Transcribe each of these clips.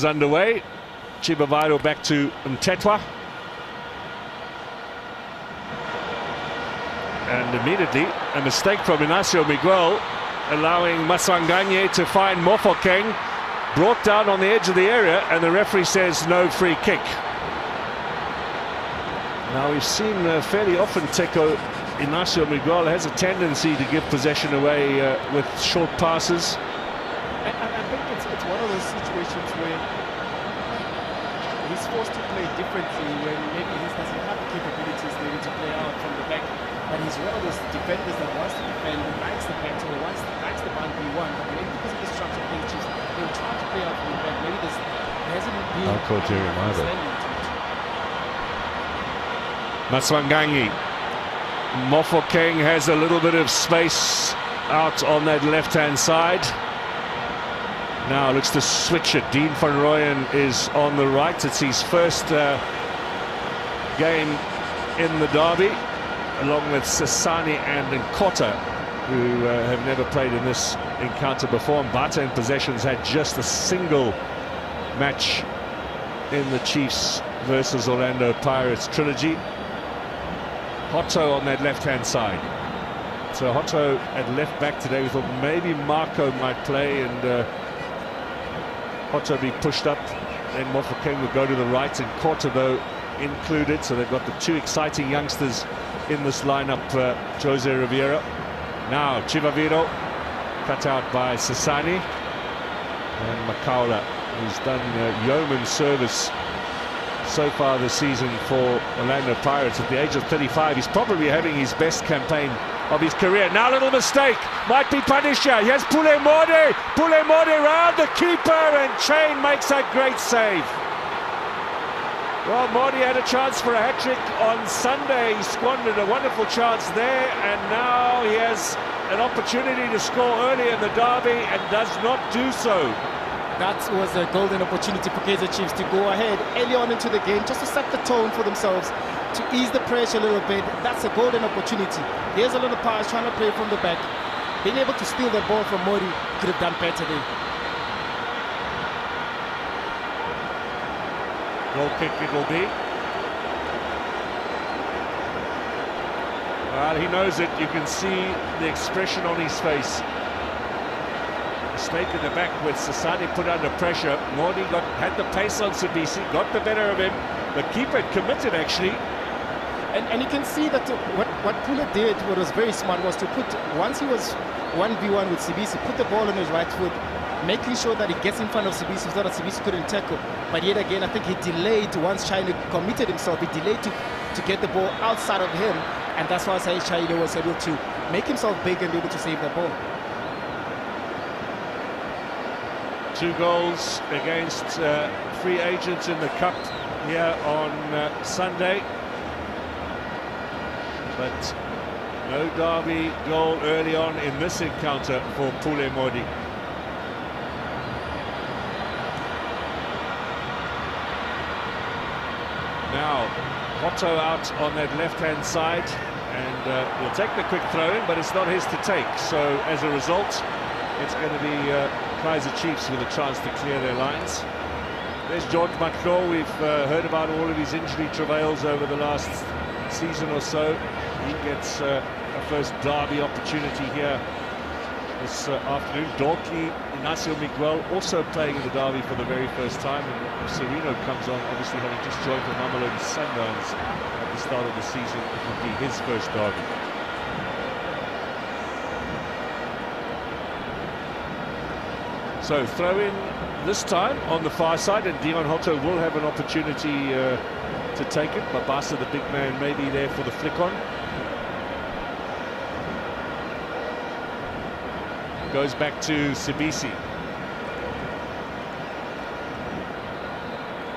underway. Chibaviro back to Mtetwa. And immediately a mistake from Inacio Miguel, allowing Maswanganye to find Mofokeng, brought down on the edge of the area, and the referee says no free kick. Now we've seen fairly often Teko Inacio Miguel has a tendency to give possession away with short passes. I think it's one of those situations where he's forced to play differently when maybe he doesn't have the capabilities maybe to play out from the back. But he's one of those defenders that wants to defend, who likes the back, or likes the boundary one. But maybe because of the structure of the Chiefs, they'll try to play out from the back. Maybe there hasn't been understanding to it. Maswanganyi. Mofokeng has a little bit of space out on that left-hand side. Now looks to switch it. Dean van Rooyen is on the right. It's his first game in the derby, along with Sasani and Nkota, who have never played in this encounter before. Mbata in possession's had just a single match in the Chiefs versus Orlando Pirates trilogy. Hotto on that left-hand side. So Hotto at left back today. We thought maybe Marco might play and Hotto be pushed up. Then Mofokeng would go to the right and Kortebo included. So they've got the two exciting youngsters in this lineup, Jose Riviera. Now Chibaviro, cut out by Sasani. And Makaula, who's done yeoman service so far this season for Orlando Pirates. At the age of 35, he's probably having his best campaign of his career. Now a little mistake, might be punished here. Yes, Pule Morde round the keeper, and Chain makes a great save. Well, Morde had a chance for a hat-trick on Sunday. He squandered a wonderful chance there, and now he has an opportunity to score early in the derby and does not do so. That was a golden opportunity for Kaizer Chiefs to go ahead early on into the game, just to set the tone for themselves, to ease the pressure a little bit. That's a golden opportunity. Here's a little pass trying to play from the back. Being able to steal the ball from Morde, could have done better there. Goal kick it will be. Well, he knows it. You can see the expression on his face. Mistake in the back with Sasani put under pressure. Morde had the pace on Sibisi, got the better of him. The keeper committed actually. And you can see that what Pule did, what was very smart, was to put, once he was 1v1 with Sibisi, put the ball on his right foot, making sure that he gets in front of Sibisi so that Sibisi couldn't tackle. But yet again, I think he delayed, once China committed himself, he delayed to get the ball outside of him. And that's why China was able to make himself big and be able to save the ball. 2 goals against free agents in the Cup here on Sunday. But no derby goal early on in this encounter for Pule Morde. Now, Hotto out on that left-hand side, and he'll take the quick throw-in, but it's not his to take. So, as a result, it's going to be Kaizer Chiefs with a chance to clear their lines. There's George Matlo. We've heard about all of his injury travails over the last season or so. He gets a first derby opportunity here this afternoon. Dorky, Inacio Miguel also playing in the derby for the very first time, and Sereno comes on, obviously having just joined the Mamelodi Sundowns at the start of the season. It will be his first derby. So throw in this time on the far side, and Dion Hotto will have an opportunity to take it. Mabasa, the big man, may be there for the flick on. Goes back to Sibisi.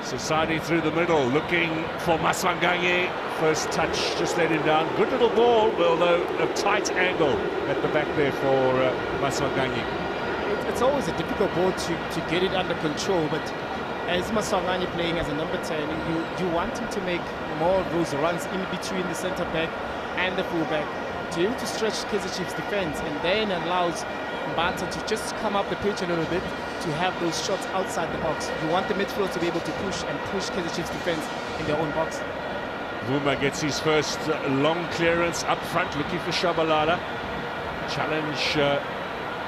Sasani through the middle, looking for Maswanganyi. First touch, just let him down. Good little ball, although a tight angle at the back there for Maswanganyi. It's always a difficult ball to get it under control, but as Maswanganyi playing as a number 10, you want him to make more of those runs in between the centre back and the full back to be able to stretch Kaizer Chiefs' defense, and then allows Mbata to just come up the pitch a little bit to have those shots outside the box. You want the midfield to be able to push Kaizer Chiefs defense in their own box. Vuma gets his first long clearance up front, looking for Shabalala. Challenge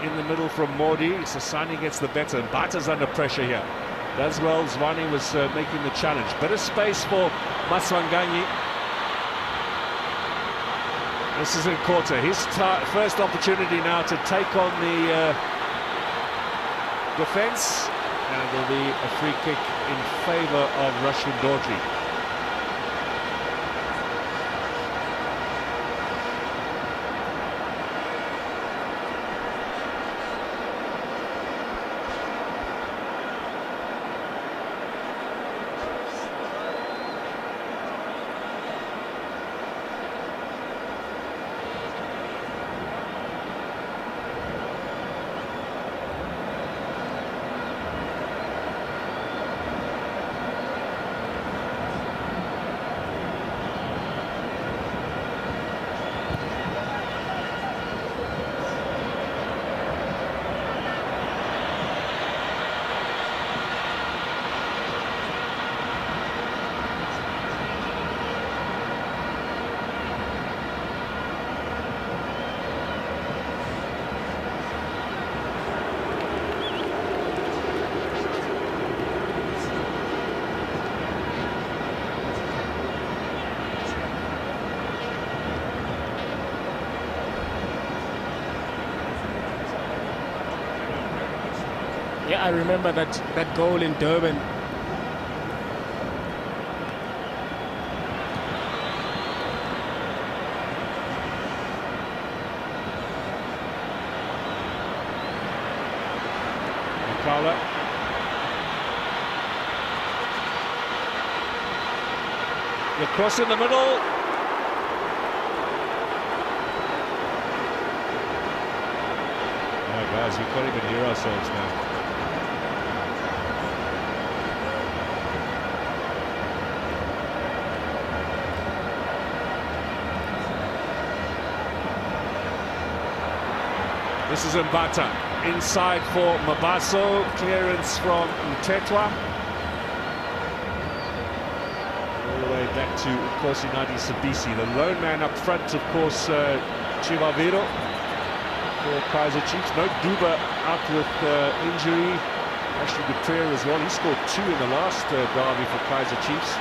in the middle from Modi. Sasani gets the better. Mbata's under pressure here. Does well. Zwane was making the challenge. Bit of space for Maswanganyi. This is in quarter. His first opportunity now to take on the defence. And there'll be a free kick in favour of Rashford Dordri. Yeah, I remember that goal in Durban. Makala. The cross in the middle. Oh, guys, we can't even hear ourselves now. This is Mbata, inside for Mabaso, clearance from Mtetwa. All the way back to Nkosi Sibisi. The lone man up front, of course, Chivaviro for Kaizer Chiefs. No Duba out with injury. Actually, Gutierrez as well. He scored 2 in the last derby for Kaizer Chiefs.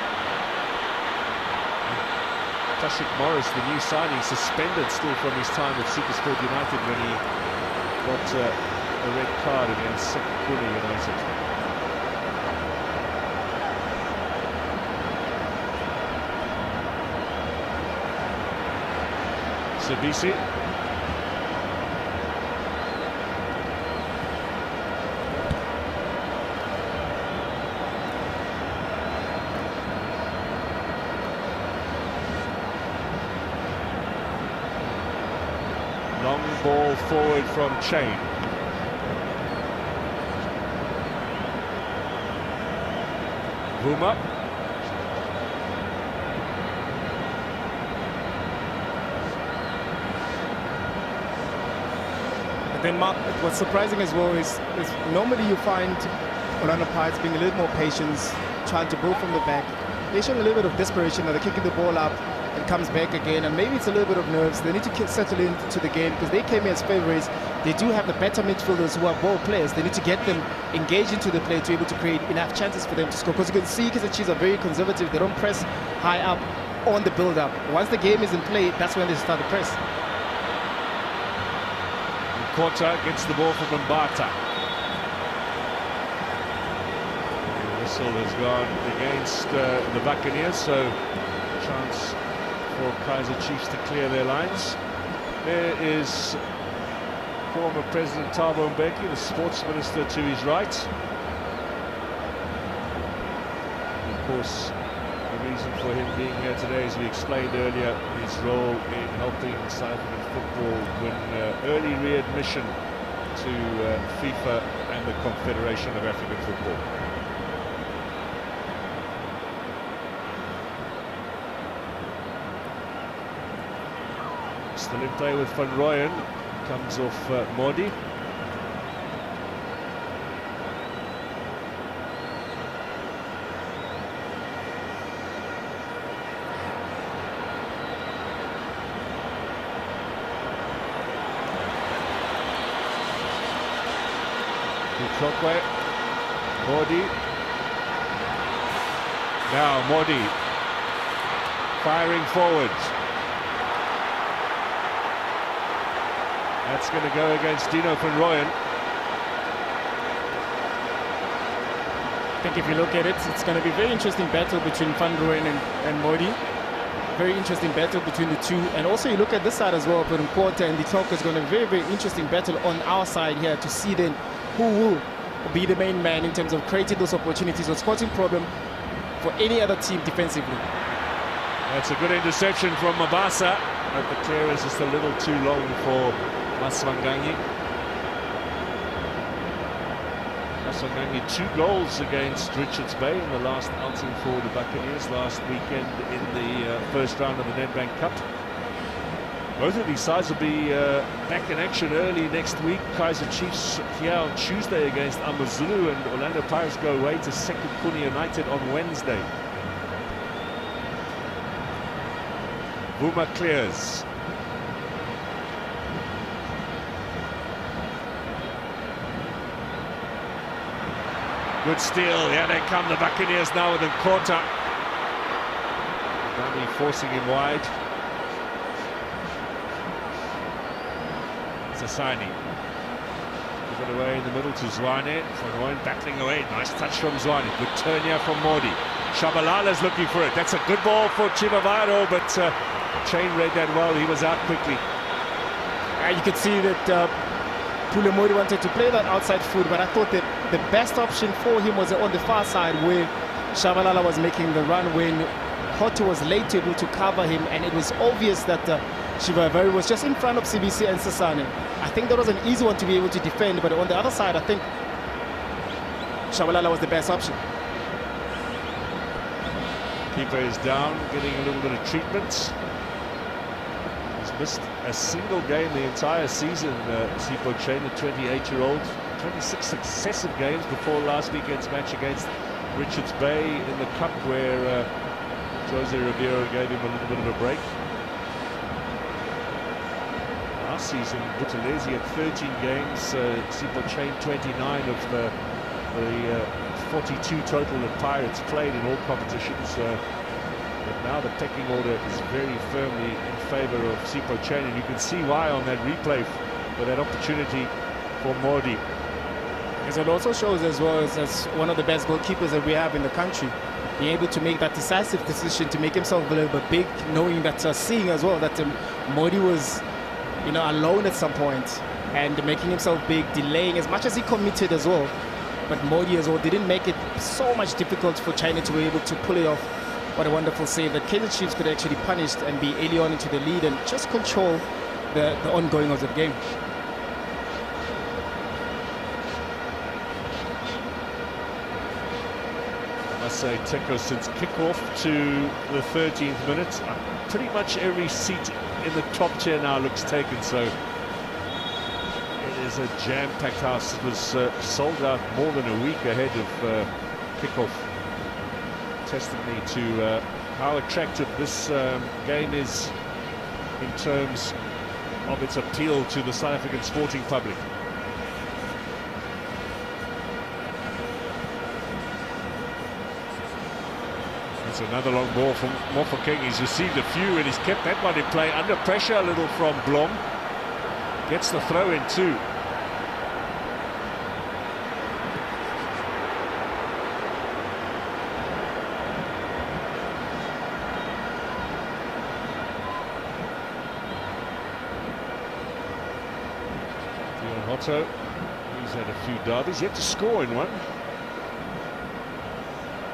Tashik Morris, the new signing, suspended still from his time with Supersport United when he got a red card against Sekhukhune United. Sibisi. Long ball forward from Chain. Vuma. But then, Mark, what's surprising as well is normally you find Orlando Pirates being a little more patient, trying to build from the back. They're showing a little bit of desperation now. They're kicking the ball up. It comes back again, and maybe it's a little bit of nerves. They need to settle into the game because they came here as favourites. They do have the better midfielders who are ball players. They need to get them engaged into the play to be able to create enough chances for them to score. Because you can see Kaizer Chiefs are very conservative. They don't press high up on the build-up. Once the game is in play, that's when they start to press. Kota gets the ball from Mbata. The whistle has gone against the Buccaneers, so chance for Kaizer Chiefs to clear their lines. There is former President Thabo Mbeki, the sports minister, to his right. Of course, the reason for him being here today, as we explained earlier, his role in helping South African football win early readmission to FIFA and the Confederation of African Football. Still in play with Van Rooyen, comes off Modi. Chokwe. Modi. Now Modi firing forward. That's going to go against Dino van Rooyen. I think if you look at it, it's going to be a very interesting battle between Van Rooyen and Modi. Very interesting battle between the two. And also you look at this side as well, but Quarter and the Talk is going to be a very, very interesting battle on our side here to see then who will be the main man in terms of creating those opportunities or causing problem for any other team defensively. That's a good interception from Mabasa, but the clearance is just a little too long for Maswanganyi. Maswanganyi 2 goals against Richards Bay in the last outing for the Buccaneers last weekend in the first round of the Nedbank Cup. Both of these sides will be back in action early next week. Kaizer Chiefs here on Tuesday against Amazulu, and Orlando Pirates go away to Sekhukhune United on Wednesday. Buma clears. Good steal. Here they come, the Buccaneers now with Nkota. Dami forcing him wide. Sasani. Give it away in the middle to Zwane. Van Rooyen battling away. Nice touch from Zwane. Good turn here from Modi. Shabalala's looking for it. That's a good ball for Chivavaro, but Chain read that well. He was out quickly. You could see that Pule Modi wanted to play that outside foot, but I thought that the best option for him was on the far side where Shabalala was making the run when Hoto was late able to cover him, and it was obvious that Chivavaro was just in front of CBC and Sasane. I think that was an easy one to be able to defend, but on the other side, I think Shabalala was the best option. Keeper is down, getting a little bit of treatment. He's missed a single game the entire season, Sipho Chain, the 28-year-old. 26 successive games before last weekend's match against Richards Bay in the Cup, where Jose Ribeiro gave him a little bit of a break. Last season, Buthelezi had 13 games, Sipho Chain 29 of the 42 total that Pirates played in all competitions. But now the pecking order is very firmly in favour of Sipho Chain, and you can see why on that replay for that opportunity for Modi. As it also shows as well as one of the best goalkeepers that we have in the country, being able to make that decisive decision to make himself a little bit big, knowing that seeing as well that Modi was, you know, alone at some point and making himself big, delaying as much as he committed as well. But Modi as well didn't make it so much difficult for China to be able to pull it off. What a wonderful save that Kaizer Chiefs could actually punish and be early on into the lead and just control the ongoing of the game. I must say, Teko, since kickoff to the 13th minute, pretty much every seat in the top tier now looks taken, so it is a jam-packed house. It was sold out more than a week ahead of kickoff. Testimony to how attractive this game is in terms of its appeal to the South African sporting public. It's another long ball from Mofokeng. He's received a few and he's kept that one in play. Under pressure a little from Blom. Gets the throw in too. Hoto, he's had a few derbies, yet to score in one.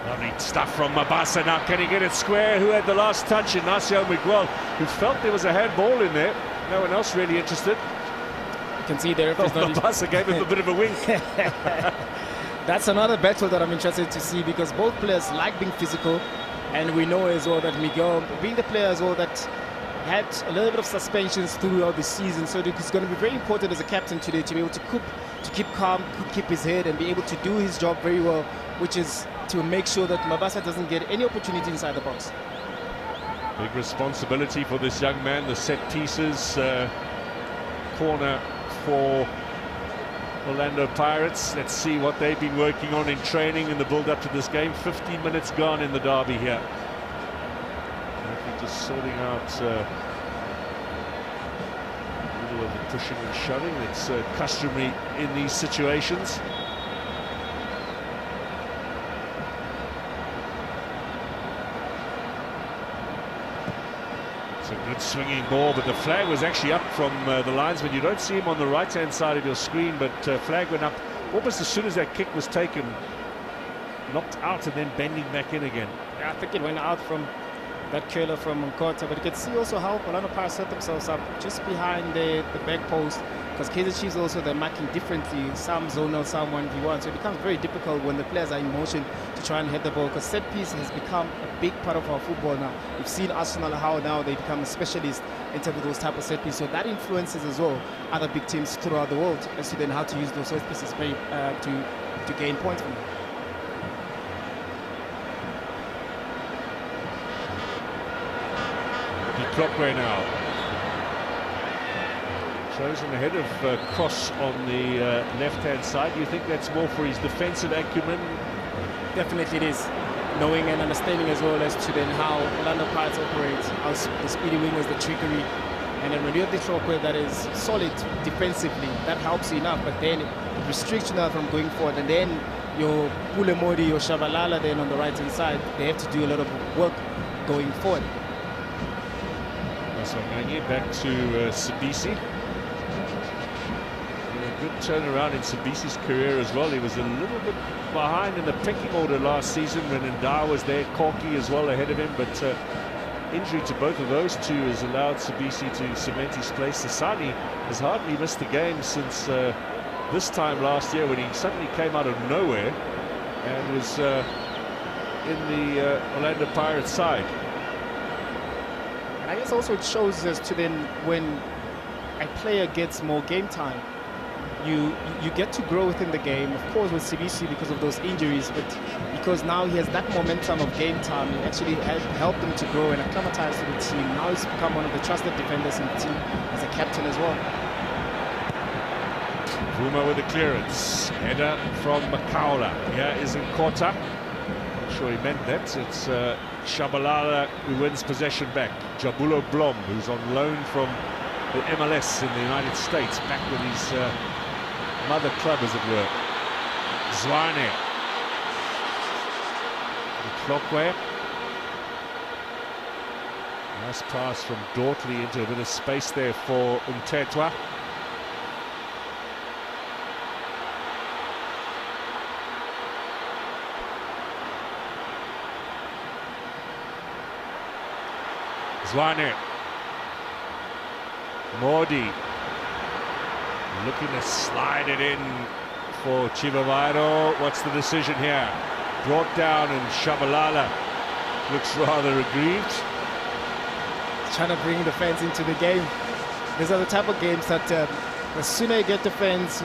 Lovely stuff from Mabasa. Now can he get it square? Who had the last touch? Inacio Miguel, who felt there was a handball in there. No one else really interested. You can see there if Mabasa gave him a bit of a wink. That's another battle that I'm interested to see, because both players like being physical, and we know as well that Miguel, being the player as well that had a little bit of suspensions throughout the season, so it's going to be very important as a captain today to be able to keep calm, keep his head, and be able to do his job very well, which is to make sure that Mabasa doesn't get any opportunity inside the box. Big responsibility for this young man. The set pieces, corner for Orlando Pirates. Let's see what they've been working on in training in the build-up to this game. 15 minutes gone in the derby here. Just sorting out a little of the pushing and shoving. It's customary in these situations. It's a good swinging ball, but the flag was actually up from the linesman. You don't see him on the right-hand side of your screen, but flag went up almost as soon as that kick was taken. Knocked out and then bending back in again. Yeah, I think it went out from that curler from Nkota, but you can see also how Orlando Pirates set themselves up just behind the back post, because Kaizer Chiefs also, they're marking differently, some zonal, some 1v1, so it becomes very difficult when the players are in motion to try and hit the ball, because set piece has become a big part of our football now. We've seen Arsenal, how now they become a specialist in terms of those type of set pieces, so that influences as well other big teams throughout the world as to then how to use those set pieces to gain points from them. Clockway now. Chosen ahead of Cross on the left-hand side. Do you think that's more for his defensive acumen? Definitely it is. Knowing and understanding as well as to then how Orlando Pirates operate, how the speedy wingers, the trickery. And then when you have the Clockway that is solid defensively, that helps you enough. But then it restricts you now from going forward. And then your Pule Modi, your Shabalala then on the right-hand side, they have to do a lot of work going forward. So going back to Sibisi. A good turnaround in Sibisi's career as well. He was a little bit behind in the pecking order last season when Ndar was there, Corky as well ahead of him, but injury to both of those two has allowed Sibisi to cement his place. Sasani has hardly missed the game since this time last year when he suddenly came out of nowhere and was in the Orlando Pirates side. And I guess also it shows us to then when a player gets more game time, you get to grow within the game, of course with Sibisi because of those injuries, but because now he has that momentum of game time, it actually helped him to grow and acclimatize to the team. Now he's become one of the trusted defenders in the team as a captain as well. Vuma with the clearance, header from Makaula. Here is Nkota. Not sure he meant that. It's Shabalala who wins possession back. Jabulo Blom, who's on loan from the MLS in the United States, back with his mother club, as it were. Zwane. Clockway. Nice pass from Dortley into a bit of space there for Mtetwa. Zwane. Modi looking to slide it in for Chivavairo. What's the decision here? Brought down, and Shabalala looks rather aggrieved. Trying to bring the fans into the game. These are the type of games that the sooner you get the fans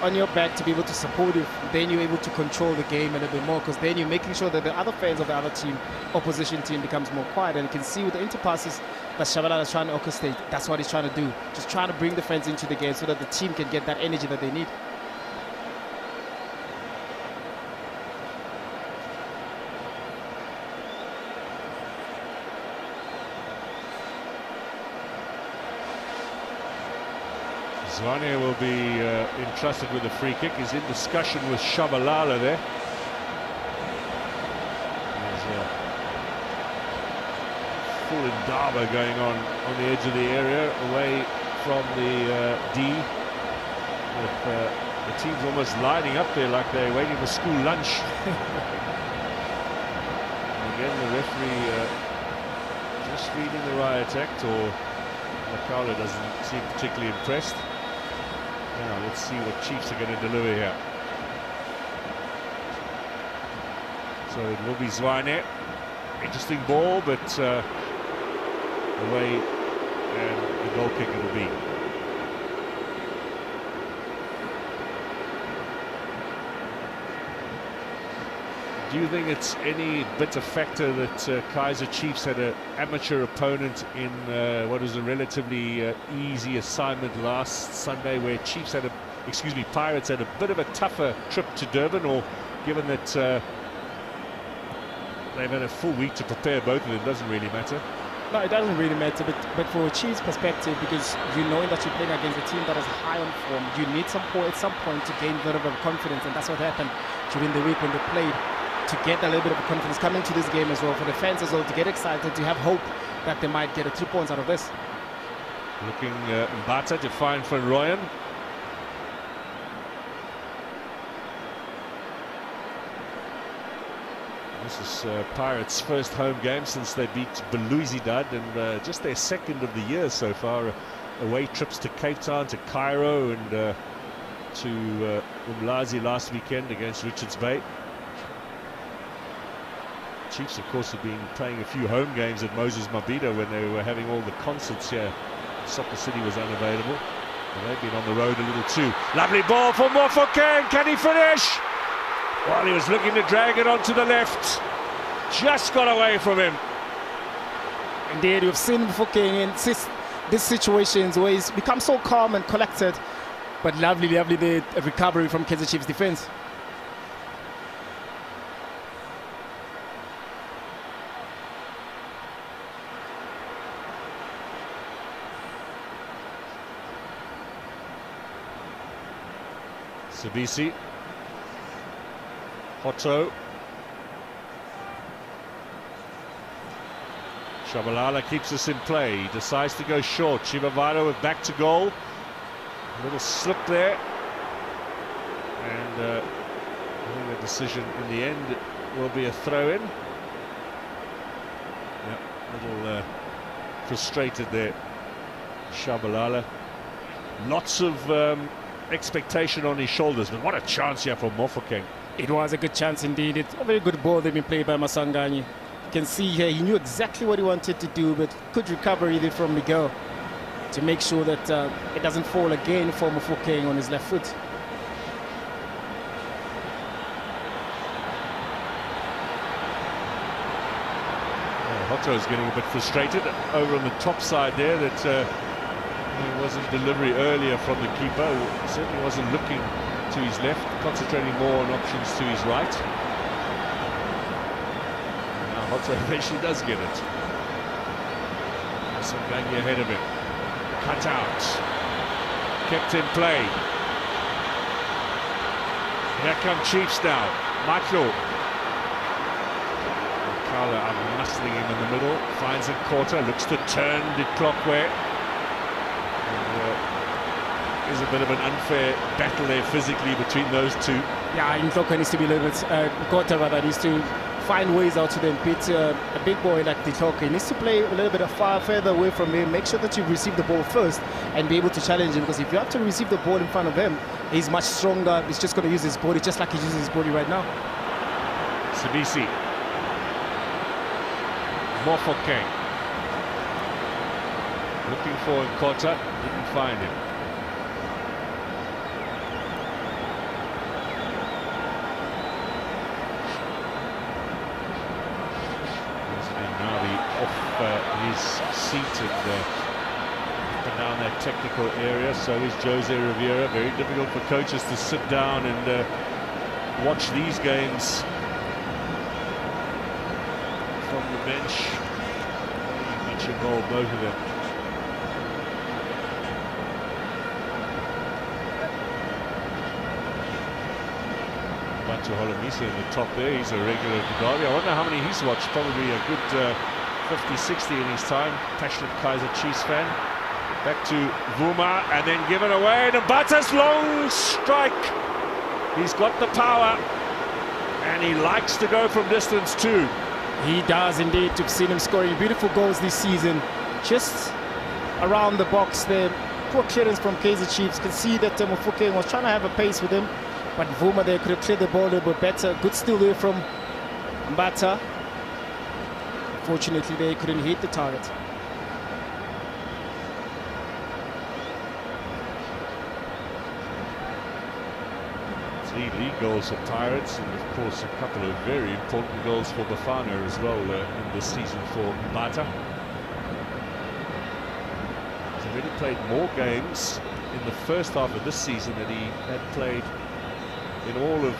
on your back to be able to support you, then you're able to control the game a little bit more, because then you're making sure that the other fans of the other team, opposition team, becomes more quiet. And you can see with the interpasses that Shabalala is trying to orchestrate, that's what he's trying to do. Just trying to bring the fans into the game so that the team can get that energy that they need. Zwane will be entrusted with a free kick. He's in discussion with Shabalala there. There's a full indaba going on the edge of the area, away from the D. With the team's almost lining up there like they're waiting for school lunch. Again, the referee just reading the riot act, or Makaula doesn't seem particularly impressed. Now let's see what Chiefs are going to deliver here. So it will be Zwane. Interesting ball, but away, and the goal kick it'll be. Do you think it's any bit a factor that Kaizer Chiefs had an amateur opponent in what was a relatively easy assignment last Sunday, where Chiefs had a Pirates had a bit of a tougher trip to Durban, or given that they've had a full week to prepare, both of them, doesn't really matter. No, it doesn't really matter, but for Chiefs' perspective, because you know that you're playing against a team that is high on form, you need at some point to gain a little bit of confidence, and that's what happened during the week when they played, to get a little bit of confidence coming to this game as well, for the fans as well, to get excited, to have hope that they might get 3 points out of this. Looking Mbata to find Van Rooyen. This is Pirates' first home game since they beat Belouizdad, and just their second of the year so far. Away trips to Cape Town, to Cairo, and to Umlazi last weekend against Richards Bay. Chiefs, of course, have been playing a few home games at Moses Mabhida when they were having all the concerts here. Soccer City was unavailable, and they've been on the road a little too. Lovely ball for Mofokeng. Can he finish? Well, he was looking to drag it onto the left. Just got away from him. Indeed, we've seen Mofokeng in these situations where he's become so calm and collected, but lovely the recovery from Kaizer Chiefs defense. Sabisi, Hotto, Shabalala keeps us in play. He decides to go short. Chivavado with back to goal. A little slip there, and I think the decision in the end will be a throw-in. Yep, a little frustrated there, Shabalala. Lots of expectation on his shoulders, but what a chance here for Mofokeng. It was a good chance indeed. It's a very good ball they've been played by Masangani. You can see here he knew exactly what he wanted to do, but good recovery there from Miguel to make sure that it doesn't fall again for Mofokeng on his left foot. Hotto is getting a bit frustrated over on the top side there, that there wasn't delivery earlier from the keeper. Certainly wasn't looking to his left, concentrating more on options to his right. Now Hotto eventually does get it. Masangani ahead of him. Cut out. Kept in play. Here come Chiefs now. Macho. Kala muscling him in the middle. Finds a quarter. Looks to turn the clockway. There's a bit of an unfair battle there physically between those two. Yeah, Mhloko needs to be a little bit, Kota rather, needs to find ways out to then beat a big boy like Mhloko. He needs to play a little bit far further away from him, make sure that you receive the ball first and be able to challenge him, because if you have to receive the ball in front of him, he's much stronger. He's just going to use his body just like he's using his body right now. Sabisi. Mofokeng. Looking for Kota, didn't find him. He's seated up and down that technical area. So is Jose Rivera. Very difficult for coaches to sit down and watch these games from the bench. Very much involved, both of them. Bantu Holomisa in the top there. He's a regular Derby. I wonder how many he's watched. Probably a good 50, 60 in his time. Passionate Kaizer Chiefs fan. Back to Vuma and then given away. And Mbata's long strike. He's got the power and he likes to go from distance too. He does indeed. You've seen him scoring beautiful goals this season. Just around the box there. Poor clearance from Kaizer Chiefs. Could see that Mofokeng was trying to have a pace with him, but Vuma there could have cleared the ball a little bit better. Good steal there from Mbata. Fortunately, they couldn't hit the target. 3 league goals for Pirates, and of course a couple of very important goals for Bafana as well in this season for Mbata. He's already played more games in the first half of this season that he had played in all of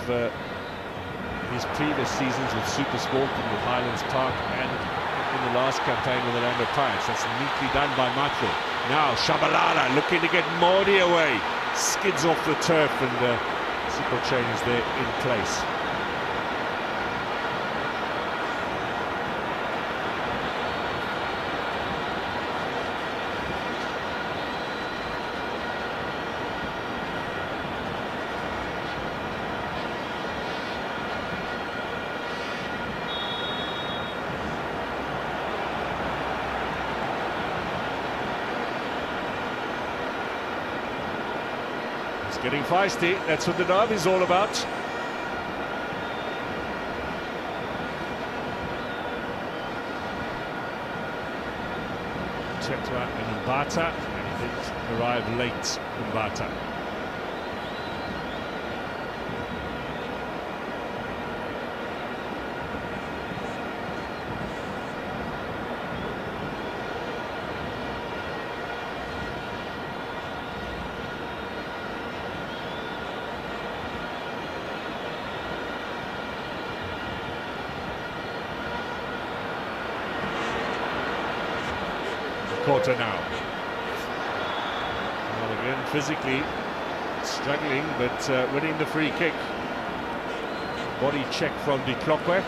his previous seasons with SuperSport and with Highlands Park, and in the last campaign with Orlando Pirates. That's neatly done by Michael. Now Shabalala looking to get Modi away. Skids off the turf, and Chain is there in place. Getting feisty, that's what the derby's all about. Chetwa and Mbata, and he did arrive late, Mbata. Quarter now. Well, again, physically struggling, but winning the free kick. Body check from De Klokwe.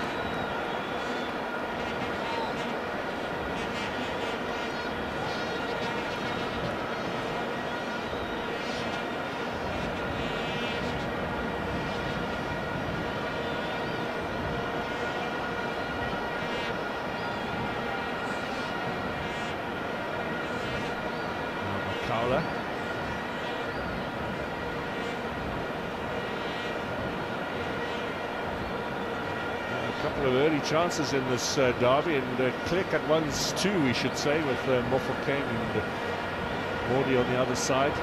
A couple of early chances in this derby, and clear cut ones too, we should say, with Mofokeng and Modi on the other side.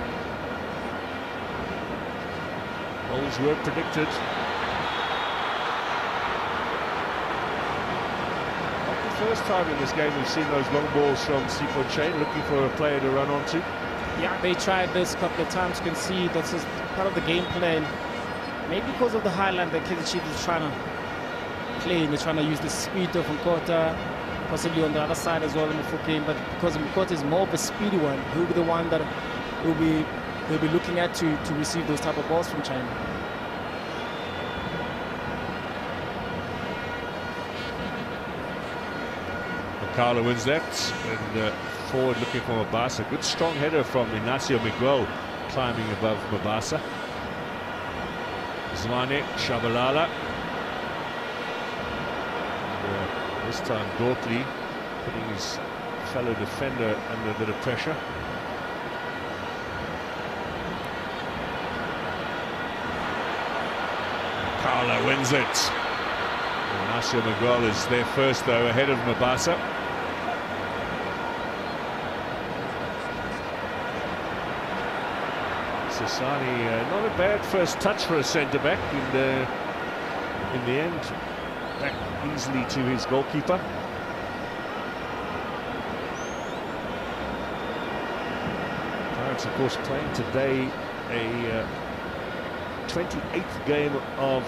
Goals were predicted. Not the first time in this game we've seen those long balls from Chain, looking for a player to run onto. Yeah, they tried this a couple of times. You can see that's just part of the game plan. Maybe because of the highland that Kaizer Chiefs is trying to play, and they're trying to use the speed of Nkota, possibly on the other side as well in the full game. But because Nkota is more of a speedy one, he'll be the one that they'll be looking at to receive those type of balls from China. Makala wins that, and forward looking for Mabasa. Good strong header from Ignacio Miguel, climbing above Mabasa. Zwane, Shabalala. And, this time Dortley putting his fellow defender under a bit of pressure. Carla wins it. Ignacio Miguel is there first though, ahead of Mabasa. Sasani, not a bad first touch for a centre-back, and in the end, back easily to his goalkeeper. Pirates, of course, playing today a 28th game of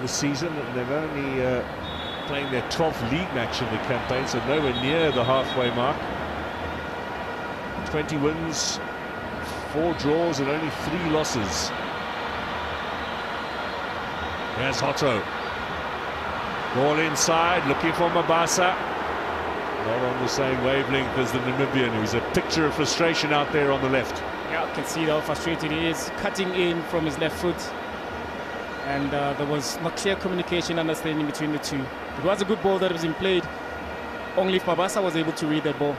the season, and they've only playing their 12th league match in the campaign, so nowhere near the halfway mark. 20 wins, 4 draws and only 3 losses. There's Hotto. Ball inside, looking for Mabasa. Not on the same wavelength as the Namibian, who's a picture of frustration out there on the left. Yeah, you can see how frustrated he is, cutting in from his left foot. And there was not clear communication, understanding between the two. It was a good ball that was in played. Only if Mabasa was able to read that ball.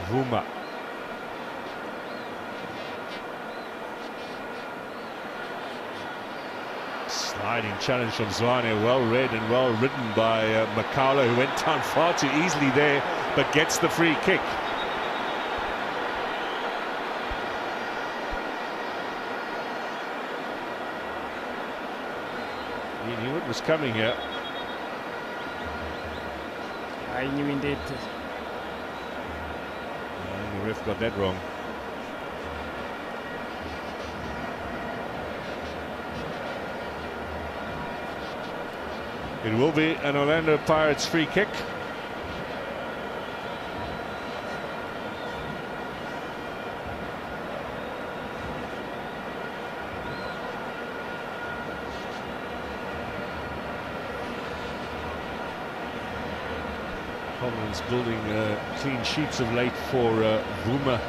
Vuma. Sliding challenge from Zwane, well read and well ridden by Makala, who went down far too easily there, but gets the free kick. He knew it was coming here. I knew indeed. And the ref got that wrong. It will be an Orlando Pirates free kick. Collins building clean sheets of late for Vuma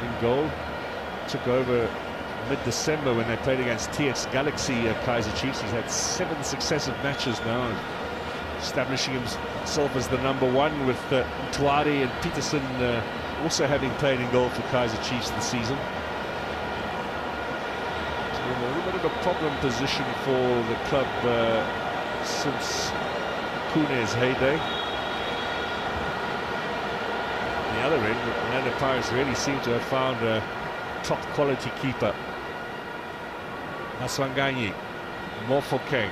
in goal. Took over mid-December when they played against TX Galaxy Kaizer Chiefs. He's had 7 successive matches now, establishing himself as the #1 with Tuari and Peterson also having played in goal for Kaizer Chiefs this season. So a little bit of a problem position for the club since Pune's heyday. On the other end, the Orlando Pirates really seem to have found a top quality keeper. Maswanganyi, Mofokeng.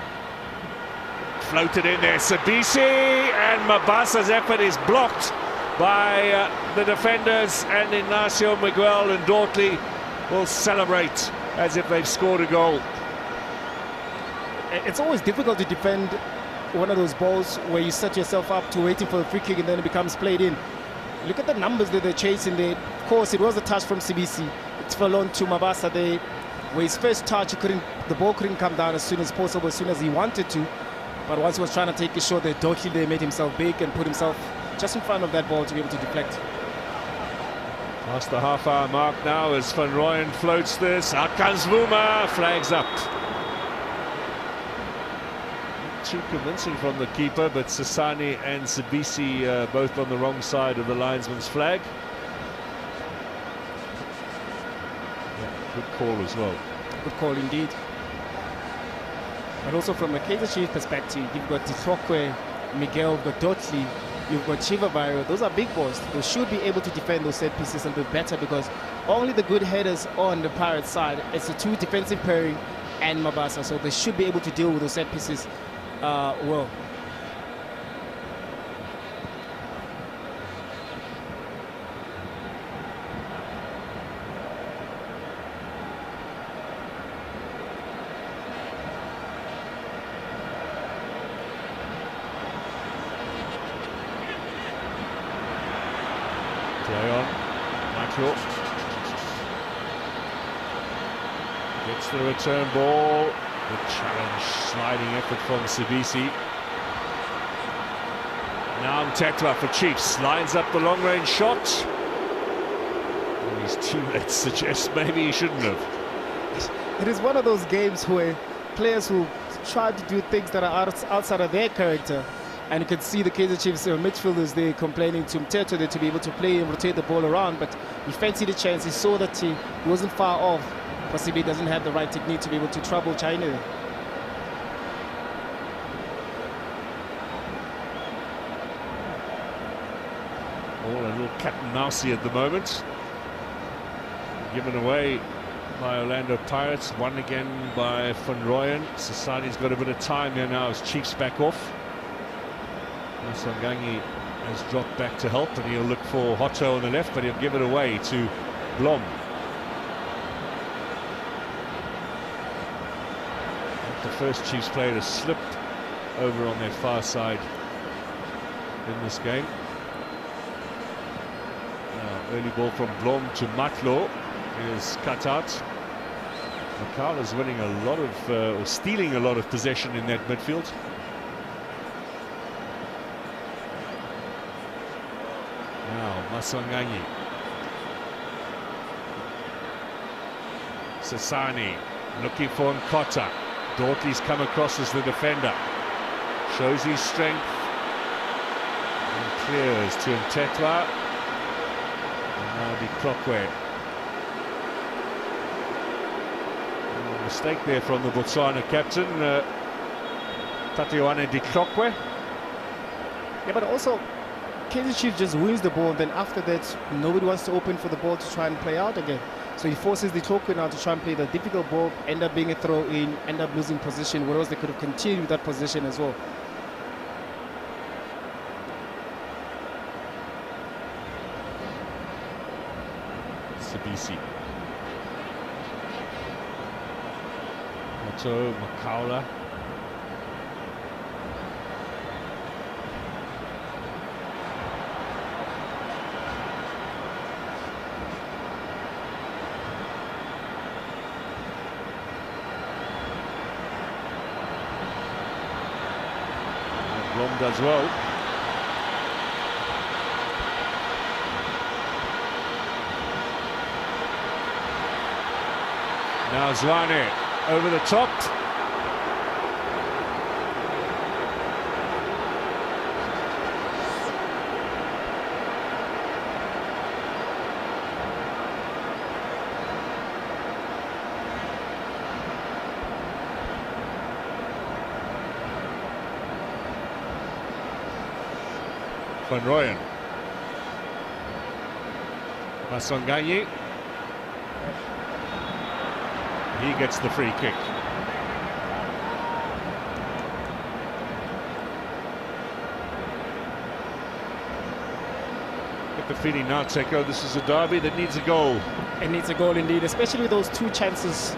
Floated in there, Sibisi, and Mabasa's effort is blocked by the defenders, and Ignacio Miguel and Dortley will celebrate as if they've scored a goal. It's always difficult to defend one of those balls where you set yourself up to waiting for a free kick and then it becomes played in. Look at the numbers that they're chasing there. Of course, it was a touch from Sibisi. It fell on to Mabasa there, where his first touch, the ball couldn't come down as soon as possible, as soon as he wanted to. But once he was trying to take a shot, Dortley there made himself big and put himself just in front of that ball to be able to deflect. Past the half-hour mark now as Van Rooyen floats this. Out comes Vuma, flags up. Not too convincing from the keeper, but Sasani and Sibisi both on the wrong side of the linesman's flag. Yeah, good call as well. Good call indeed. But also from a Kaizer Chiefs perspective, you've got Ditrokwe, Miguel, you've got Dortley, you've got Chivabayo. Those are big balls. They should be able to defend those set pieces a little bit better, because only the good headers on the Pirates side, it's the 2 defensive pairing and Mabasa, so they should be able to deal with those set pieces well. Play on, Michael gets the return ball. Good challenge, sliding effort from Sibisi. Now Mtetwa for Chiefs, lines up the long-range shot. And his teammates suggest maybe he shouldn't have. It is one of those games where players who try to do things that are outside of their character. And you can see the Kaizer Chiefs midfielders there complaining to Mtetwa there to be able to play and rotate the ball around, but he fancied a chance. He saw that he wasn't far off. Possibly doesn't have the right technique to be able to trouble China. All a little cat and mousey at the moment. Given away by Orlando Pirates. Won again by Van Rooyen. Sasani's got a bit of time here now as Chiefs back off. Maswanganyi has dropped back to help, and he'll look for Hotto on the left, but he'll give it away to Blom. The first Chiefs player has slipped over on their far side in this game. Now, early ball from Blom to Matlo is cut out. Makal is winning a lot of, or stealing a lot of possession in that midfield. Now, Maswanganyi. Sasani looking for Nkota. Dortley's come across as the defender. Shows his strength. And clears to Mtetwa. And now Ditrokwe. Mistake there from the Botswana captain, Tatiwane Ditrokwe. Yeah, but also Kaizer Chiefs just wins the ball, and then after that nobody wants to open for the ball to try and play out again. So he forces Ditrokwe now to try and play the difficult ball, end up being a throw in, end up losing position, whereas they could have continued with that position as well. Sibisi. Soweto, Makaula. Blom does well. Now Zwane over the top. Van Rooyen. Maswanganyi. He gets the free kick. Get the feeling now, Teko, this is a derby that needs a goal. It needs a goal indeed, especially those two chances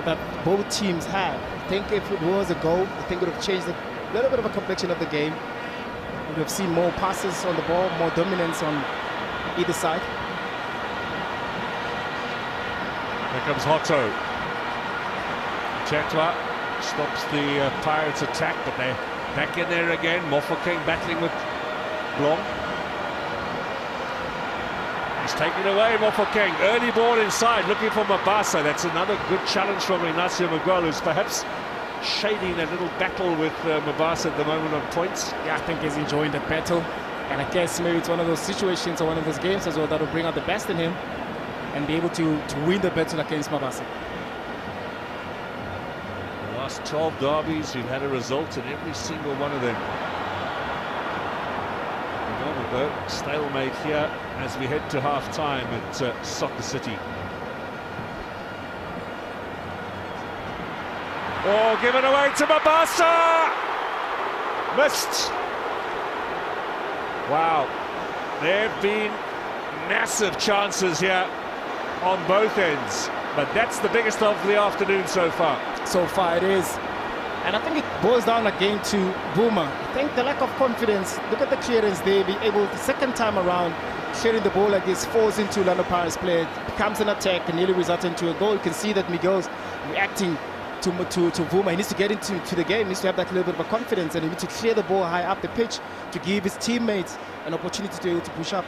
that both teams had. I think if it was a goal, I think it would have changed a little bit of a complexion of the game. We would have seen more passes on the ball, more dominance on either side. Here comes Hotto. Chetwa stops the Pirates' attack, but they're back in there again. Mofokeng battling with Blom. He's taken away, Mofokeng. Early ball inside, looking for Mabasa. That's another good challenge from Ignacio Miguel, who's perhaps shading a little battle with Mabasa at the moment on points. Yeah, I think he's enjoying the battle. And I guess maybe it's one of those situations or one of those games as well that will bring out the best in him and be able to win the battle against Mabasa. Last 12 derbies, we've had a result in every single one of them. Stalemate here as we head to half-time at Soccer City. Oh, given away to Mabasa! Missed! Wow, there have been massive chances here on both ends, but that's the biggest of the afternoon so far. So far it is. And I think it boils down again to Buma. I think the lack of confidence, look at the clearance there, be able the second time around, sharing the ball like this, falls into Orlando Pirates play, it becomes an attack and nearly results into a goal. You can see that Miguel's reacting to Buma. He needs to get into the game, he needs to have that little bit of a confidence, and he needs to clear the ball high up the pitch to give his teammates an opportunity to be able to push up.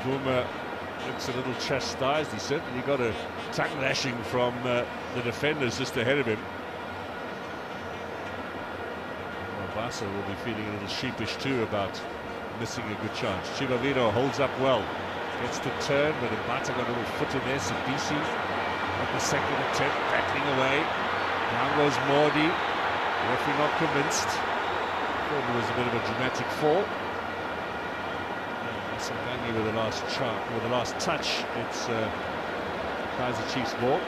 Buma looks a little chastised. He certainly got a tongue lashing from the defenders just ahead of him. Mabasa will be feeling a little sheepish too about missing a good chance. Chibaviro holds up well, gets to turn, but Mbata got a little foot in there. Sibisi on the second attempt, battling away. Down goes Mordi. Referee not convinced. Thought it was a bit of a dramatic fall. Maswanganyi with the last touch. It's Kaizer Chiefs ball.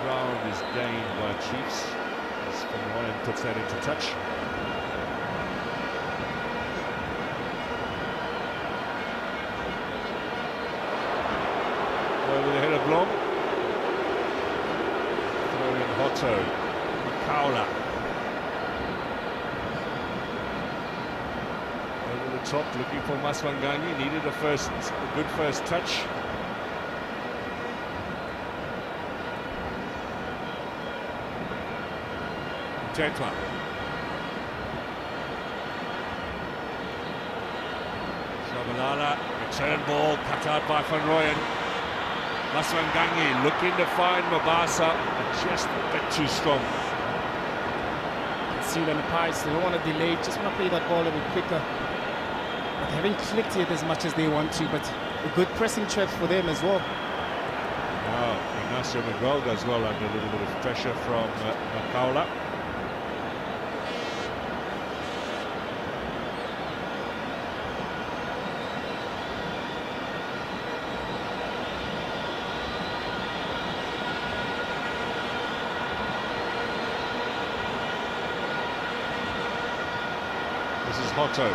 Ground is gained by Chiefs as Van Rooyen puts that into touch. Over the head of Blom. Throw in Hotto. Makaula. Over the top, looking for Maswanganyi. Needed a good first touch. Chetwa. Shabalala, return ball, cut out by Van Rooyen. Maswanganyi looking to find Mabasa, but just a bit too strong. See them Pirates, they don't want to delay, just want to play that ball a bit quicker. But they haven't clicked it as much as they want to, but a good pressing trap for them as well. Wow, Ignacio Miguel does well under a little bit of pressure from Makaula. Cotto.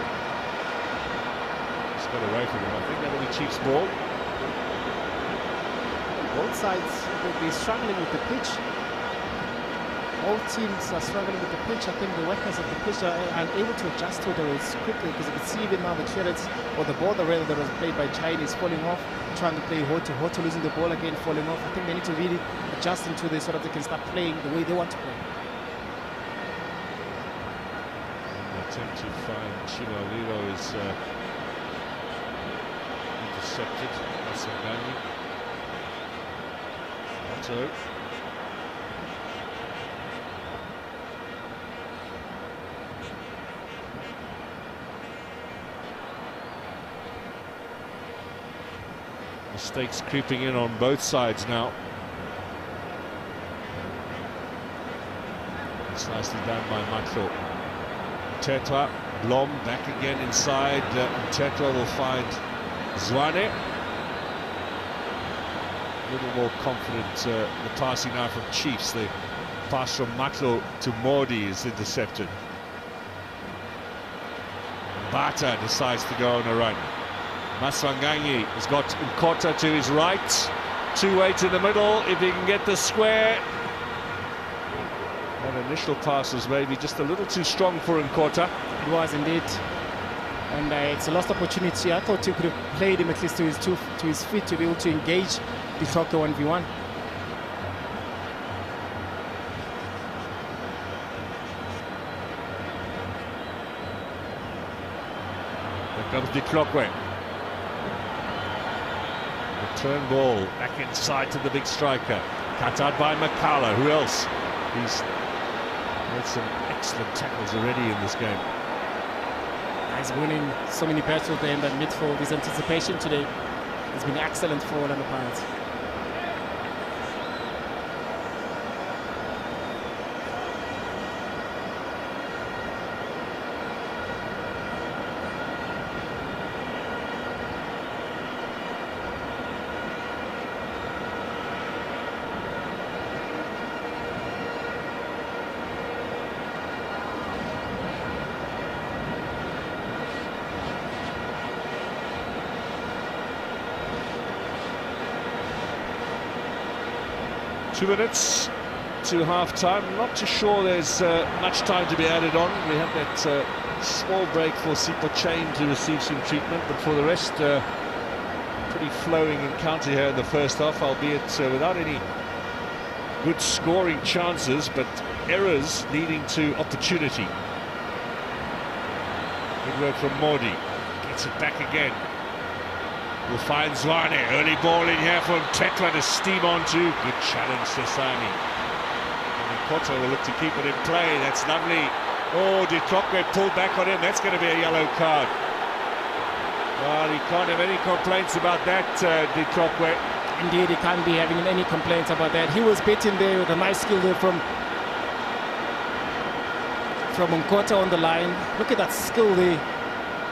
Just got away from him. I think that'll be Chiefs' ball. Both sides will be struggling with the pitch. All teams are struggling with the pitch. I think the workers of the pitch are unable to adjust to it quickly, because you can see even now the clearance, or the ball that was played by Chinese falling off, trying to play Soweto, losing the ball again, falling off. I think they need to really adjust into this so that they can start playing the way they want to play. Attempt to find Chivaliro is intercepted. Masangani. Otto. Mistakes creeping in on both sides now. It's nicely done by Matlo. Tetwa, Blom back again inside. Tetwa will find Zwane. A little more confident. The passing now from Chiefs. The pass from Matlo to Mordi is intercepted. Bata decides to go on a run. Maswanganyi has got Nkota to his right. 2-8 in the middle. If he can get the square. That initial pass was maybe just a little too strong for Nkota. It was indeed. And it's a lost opportunity. I thought he could have played him at least to his feet to be able to engage the Soccer 1v1. Here comes the Clockway. Return ball back inside to the big striker. Cut out by Makala. Who else? He's made some excellent tackles already in this game. He's winning so many battles there in that midfield. His anticipation today has been excellent for Orlando Pirates. 2 minutes to half-time. Not too sure there's much time to be added on. We have that small break for Sipo Chain to receive some treatment, but for the rest, pretty flowing encounter here in the first half, albeit without any good scoring chances, but errors leading to opportunity. Good work from Mordi. Gets it back again. We'll find Zwane. Early ball in here from Tetwa to steam onto. Good challenge to Sani. And Koto will look to keep it in play. That's lovely. Oh, De Klokwe pulled back on him. That's going to be a yellow card. Well, he can't have any complaints about that, De Klokwe. Indeed, he can't be having any complaints about that. He was beaten there with a nice skill there from Nkota on the line. Look at that skill there.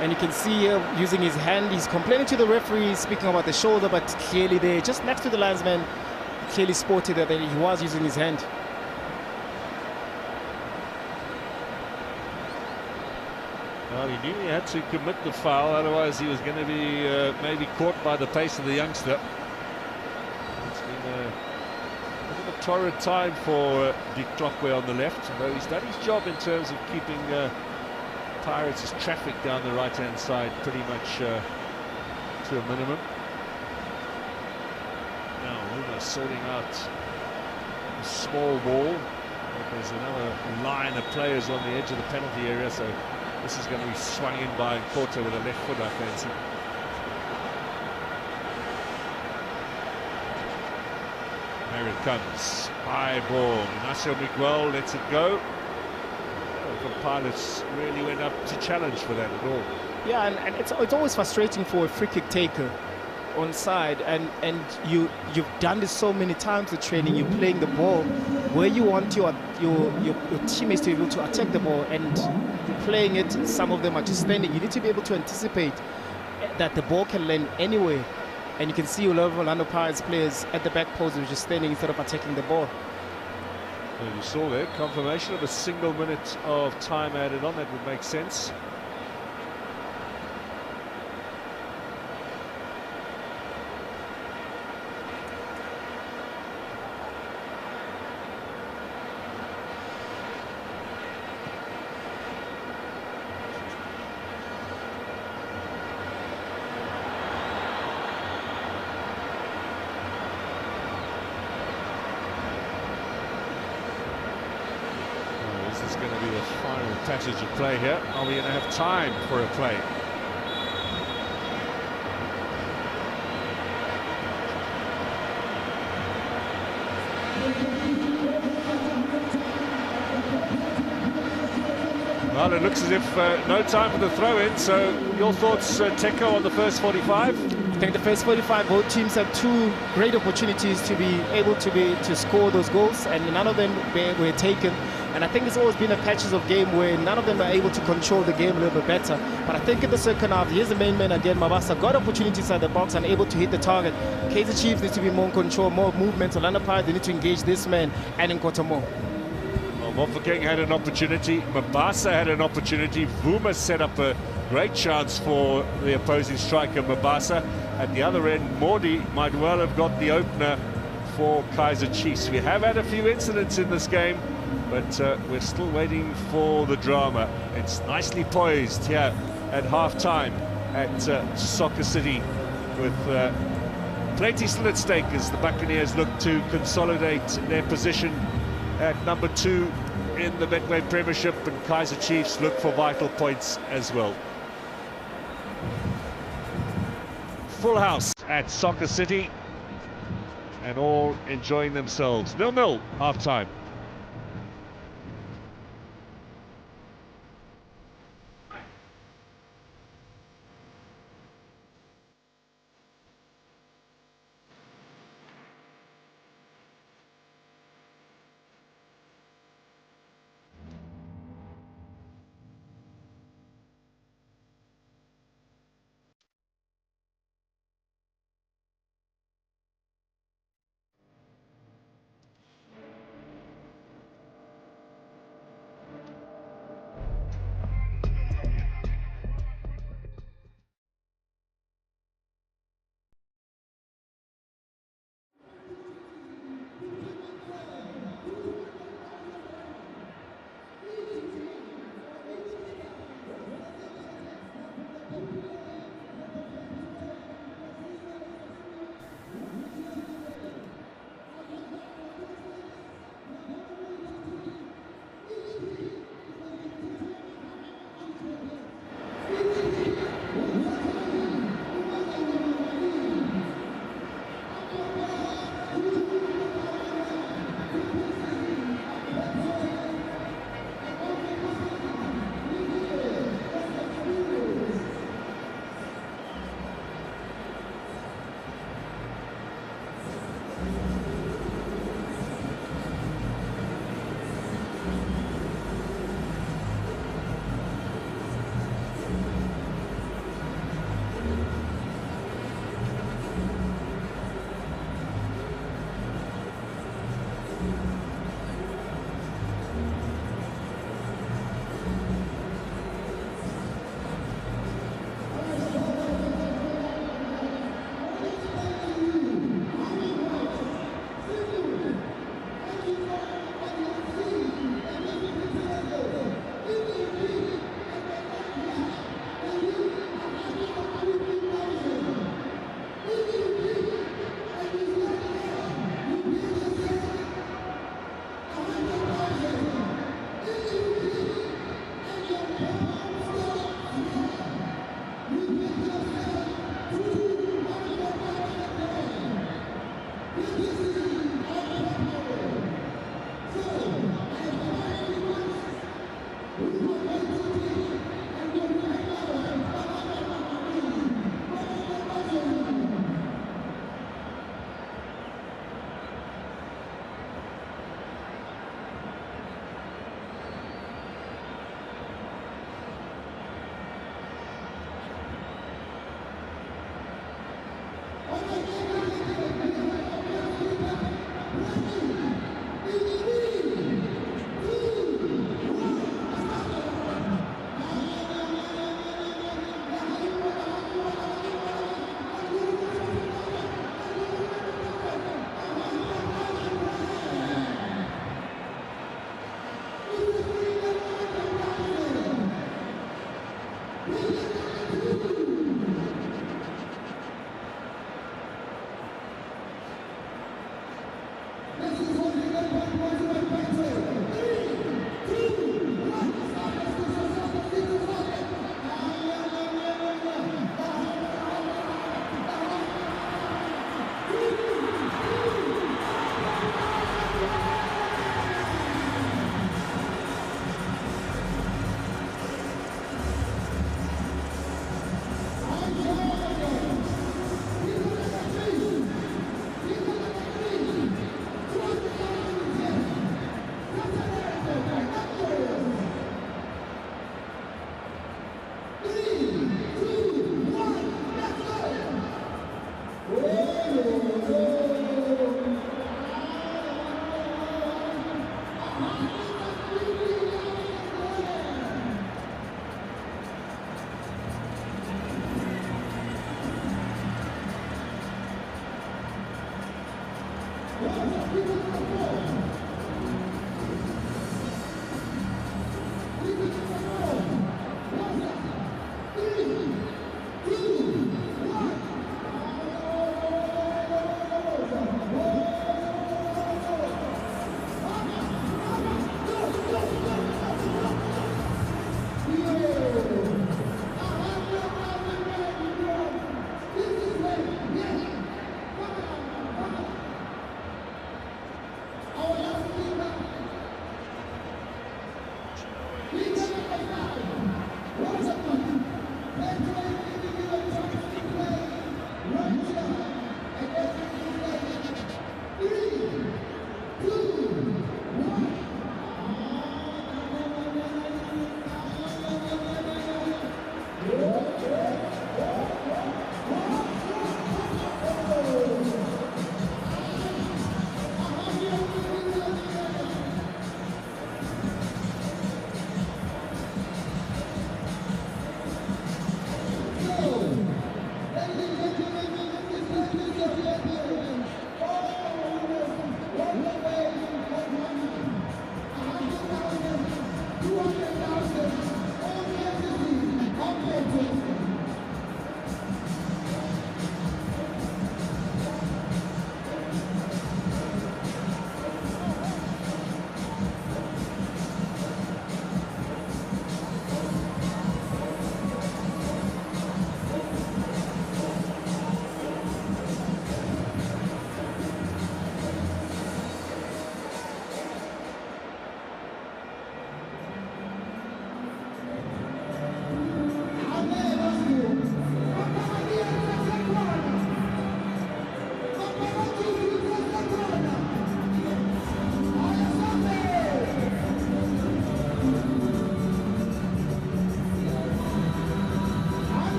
And you can see here using his hand. He's complaining to the referee, speaking about the shoulder, but clearly there, just next to the linesman, clearly spotted that he was using his hand. Well, he knew he had to commit the foul, otherwise he was going to be maybe caught by the pace of the youngster. It's been a bit of a torrid time for De Klokwe on the left, although he's done his job in terms of keeping Pirates' traffic down the right-hand side pretty much to a minimum. Now almost sorting out a small ball. There's another line of players on the edge of the penalty area, so this is going to be swung in by Nkota with a left foot, I fancy. There it comes. High ball. Ignacio Miguel lets it go. The pilots really went up to challenge for that at all. Yeah, and it's always frustrating for a free kick taker on side, and you've done this so many times with training. You're playing the ball where you want your teammates to be able to attack the ball, and you're playing it. Some of them are just standing. You need to be able to anticipate that the ball can land anywhere, and you can see a lot of Orlando Pirates players at the back post who are just standing instead of attacking the ball. Well, you saw there, confirmation of a single minute of time added on. That would make sense. passage of play here. Are we going to have time for a play? Well, it looks as if no time for the throw-in, so your thoughts, Teko, on the first 45? I think the first 45, both teams had two great opportunities to be able to score those goals, and none of them were taken. And I think it's always been a patches of game where none of them are able to control the game a little bit better. But I think in the second half, here's the main man again, Mabasa got opportunities inside the box and able to hit the target. Kaizer Chiefs need to be more in control, more movement. Orlando Pirates, they need to engage this man and in Kotomo. Well, Mofokeng had an opportunity, Mabasa had an opportunity, Vuma set up a great chance for the opposing striker, Mabasa. At the other end, Mordi might well have got the opener for Kaizer Chiefs. We have had a few incidents in this game, but we're still waiting for the drama. It's nicely poised here at half-time at Soccer City, with plenty still at stake as the Buccaneers look to consolidate their position at number 2 in the Betway Premiership, and Kaizer Chiefs look for vital points as well. Full house at Soccer City, and all enjoying themselves. 0-0 half-time. Our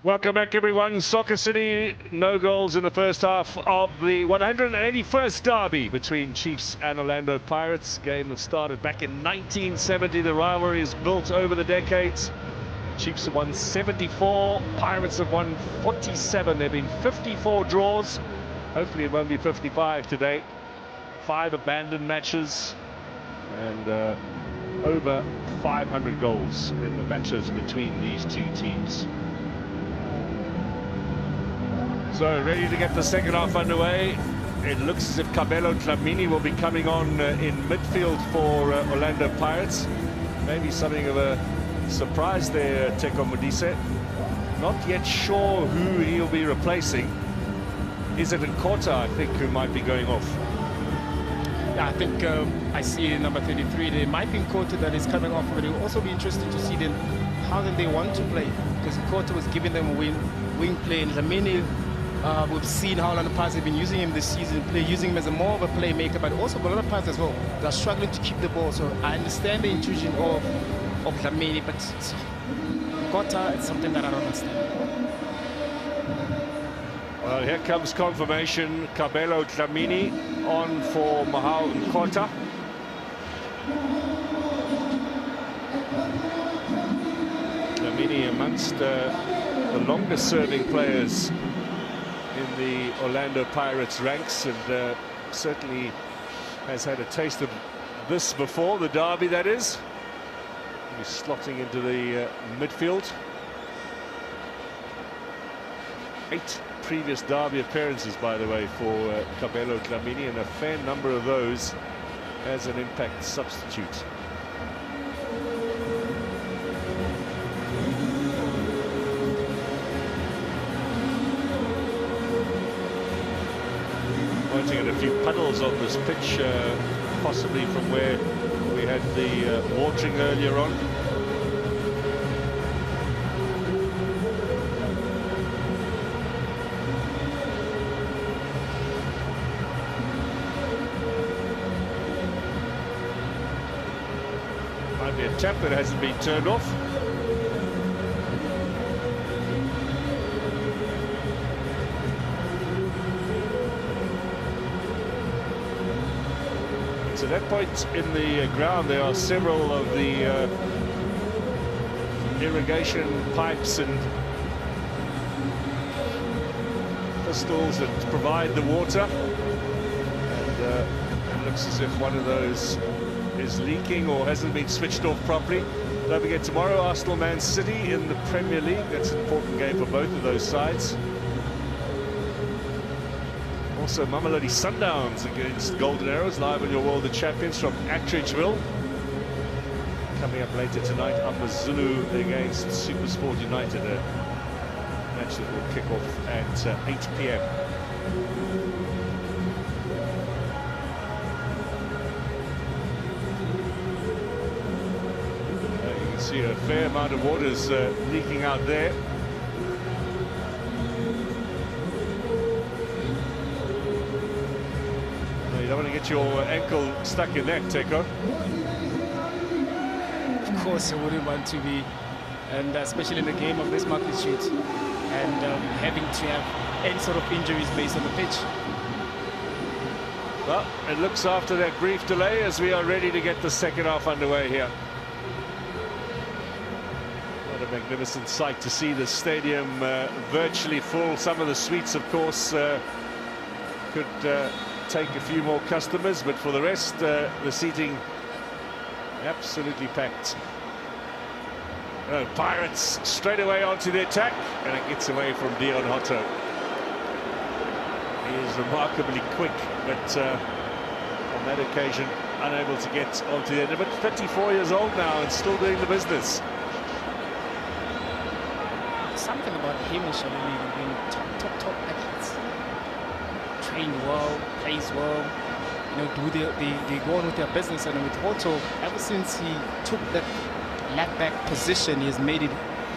Welcome back, everyone. Soccer City, no goals in the first half of the 181st derby between Chiefs and Orlando Pirates. Game that started back in 1970. The rivalry is built over the decades. Chiefs have won 74, Pirates have won 47. There have been 54 draws. Hopefully it won't be 55 today. 5 abandoned matches and over 500 goals in the matches between these two teams. So ready to get the second half underway. It looks as if Kabelo Dlamini will be coming on in midfield for Orlando Pirates. Maybe something of a surprise there, Teko Modise. Not yet sure who he'll be replacing. Is it Nkota, I think, who might be going off? Yeah, I think I see number 33. There might be Nkota that is coming off, but it will also be interesting to see them how then they want to play, because Nkota was giving them a wing play, and Dlamini, we've seen how Orlando Pirates have been using him this season, using him as a more of a playmaker, but also Orlando Pirates as well. They're struggling to keep the ball, so I understand the intrusion of Dlamini, but Nkota, it's something that I don't understand. Well, here comes confirmation. Kabelo Dlamini on for Mahao Nkota. Dlamini amongst the longest serving players in the Orlando Pirates ranks, and certainly has had a taste of this before, the derby that is. He's slotting into the midfield. 8 previous derby appearances, by the way, for Kabelo Dlamini, and a fair number of those as an impact substitute. Pointing at a few puddles on this pitch, possibly from where we had the watering earlier on. Might be a tap that hasn't been turned off. So at that point in the ground, there are several of the irrigation pipes and pistons that provide the water, and it looks as if one of those is leaking or hasn't been switched off properly. Don't forget, tomorrow Arsenal Man City in the Premier League. That's an important game for both of those sides. Also Mamelodi Sundowns against Golden Arrows, live on your World of Champions from Attridgeville. Coming up later tonight, Amazulu against Supersport United, a match that will kick off at 8 p.m. You can see a fair amount of water's leaking out there. You don't want to get your ankle stuck in that, Teko. Of course, I wouldn't want to be, and especially in a game of this magnitude, and having to have any sort of injuries based on the pitch. Well, it looks after that brief delay as we are ready to get the second half underway here. What a magnificent sight to see the stadium virtually full. Some of the suites, of course, could take a few more customers, but for the rest, the seating absolutely packed. Pirates straight away onto the attack, and it gets away from Dion Hotto. He is remarkably quick, but on that occasion unable to get onto the end of it. 34 years old now and still doing the business. Something about him and Shalini being top athletes. Trained well, plays well, you know, they go on with their business. And with Otto, ever since he took that left back position, he has made it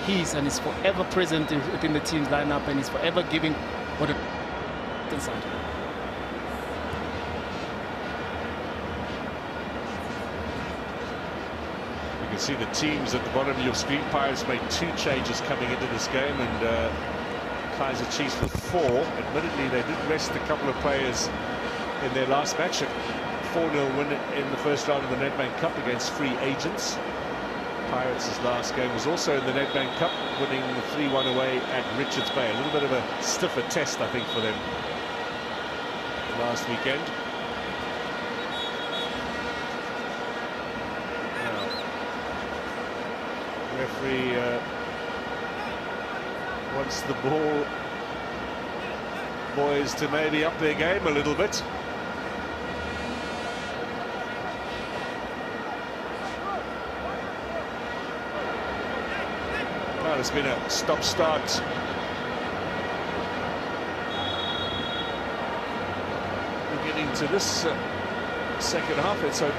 his, and is forever present within the team's lineup, and he's forever giving what a inside. can see the teams at the bottom of your screen. Pirates made 2 changes coming into this game, and Kaizer Chiefs with 4. Admittedly, they did rest a couple of players in their last match. A 4-0 win in the first round of the Nedbank Cup against Free Agents. Pirates' last game was also in the Nedbank Cup, winning 3-1 away at Richards Bay. A little bit of a stiffer test, I think, for them last weekend. Now, referee wants the ball boys to maybe up their game a little bit. Well, it's been a stop-start. We're getting to this second half. Let's hope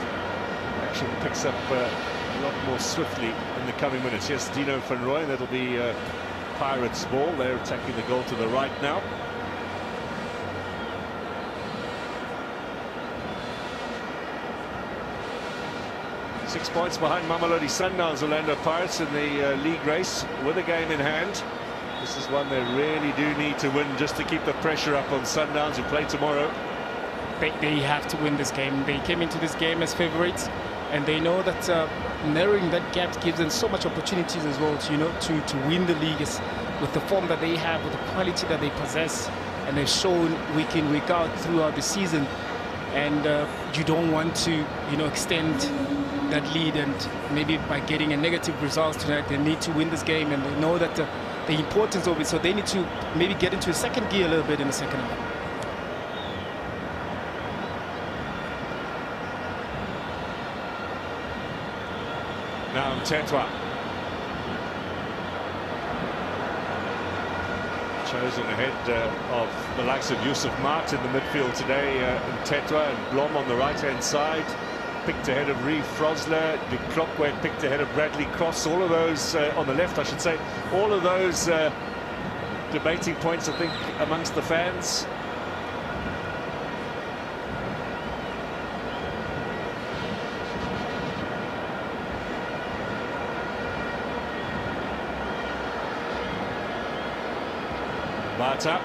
action picks up a lot more swiftly in the coming minutes. Yes, Dino van Rooyen, that'll be Pirates' ball. They're attacking the goal to the right now. Six points behind Mamelodi Sundowns, Orlando Pirates in the league race with a game in hand. This is one they really do need to win just to keep the pressure up on Sundowns, who play tomorrow. They have to win this game. They came into this game as favourites, and they know that narrowing that gap gives them so much opportunities as well to win the league with the form that they have, with the quality that they possess, and they've shown week in, week out throughout the season. And you don't want to extend that lead, and maybe by getting a negative result tonight, they need to win this game, and they know that the importance of it, so they need to maybe get into a second gear a little bit in the second half. Now Tetwa. Chosen ahead of the likes of Yusuf Mart in the midfield today, and Tetwa and Blom on the right-hand side. Picked ahead of Reeve Frosler, De Klokwe picked ahead of Bradley Cross. All of those on the left, I should say, all of those debating points, I think, amongst the fans. Mata,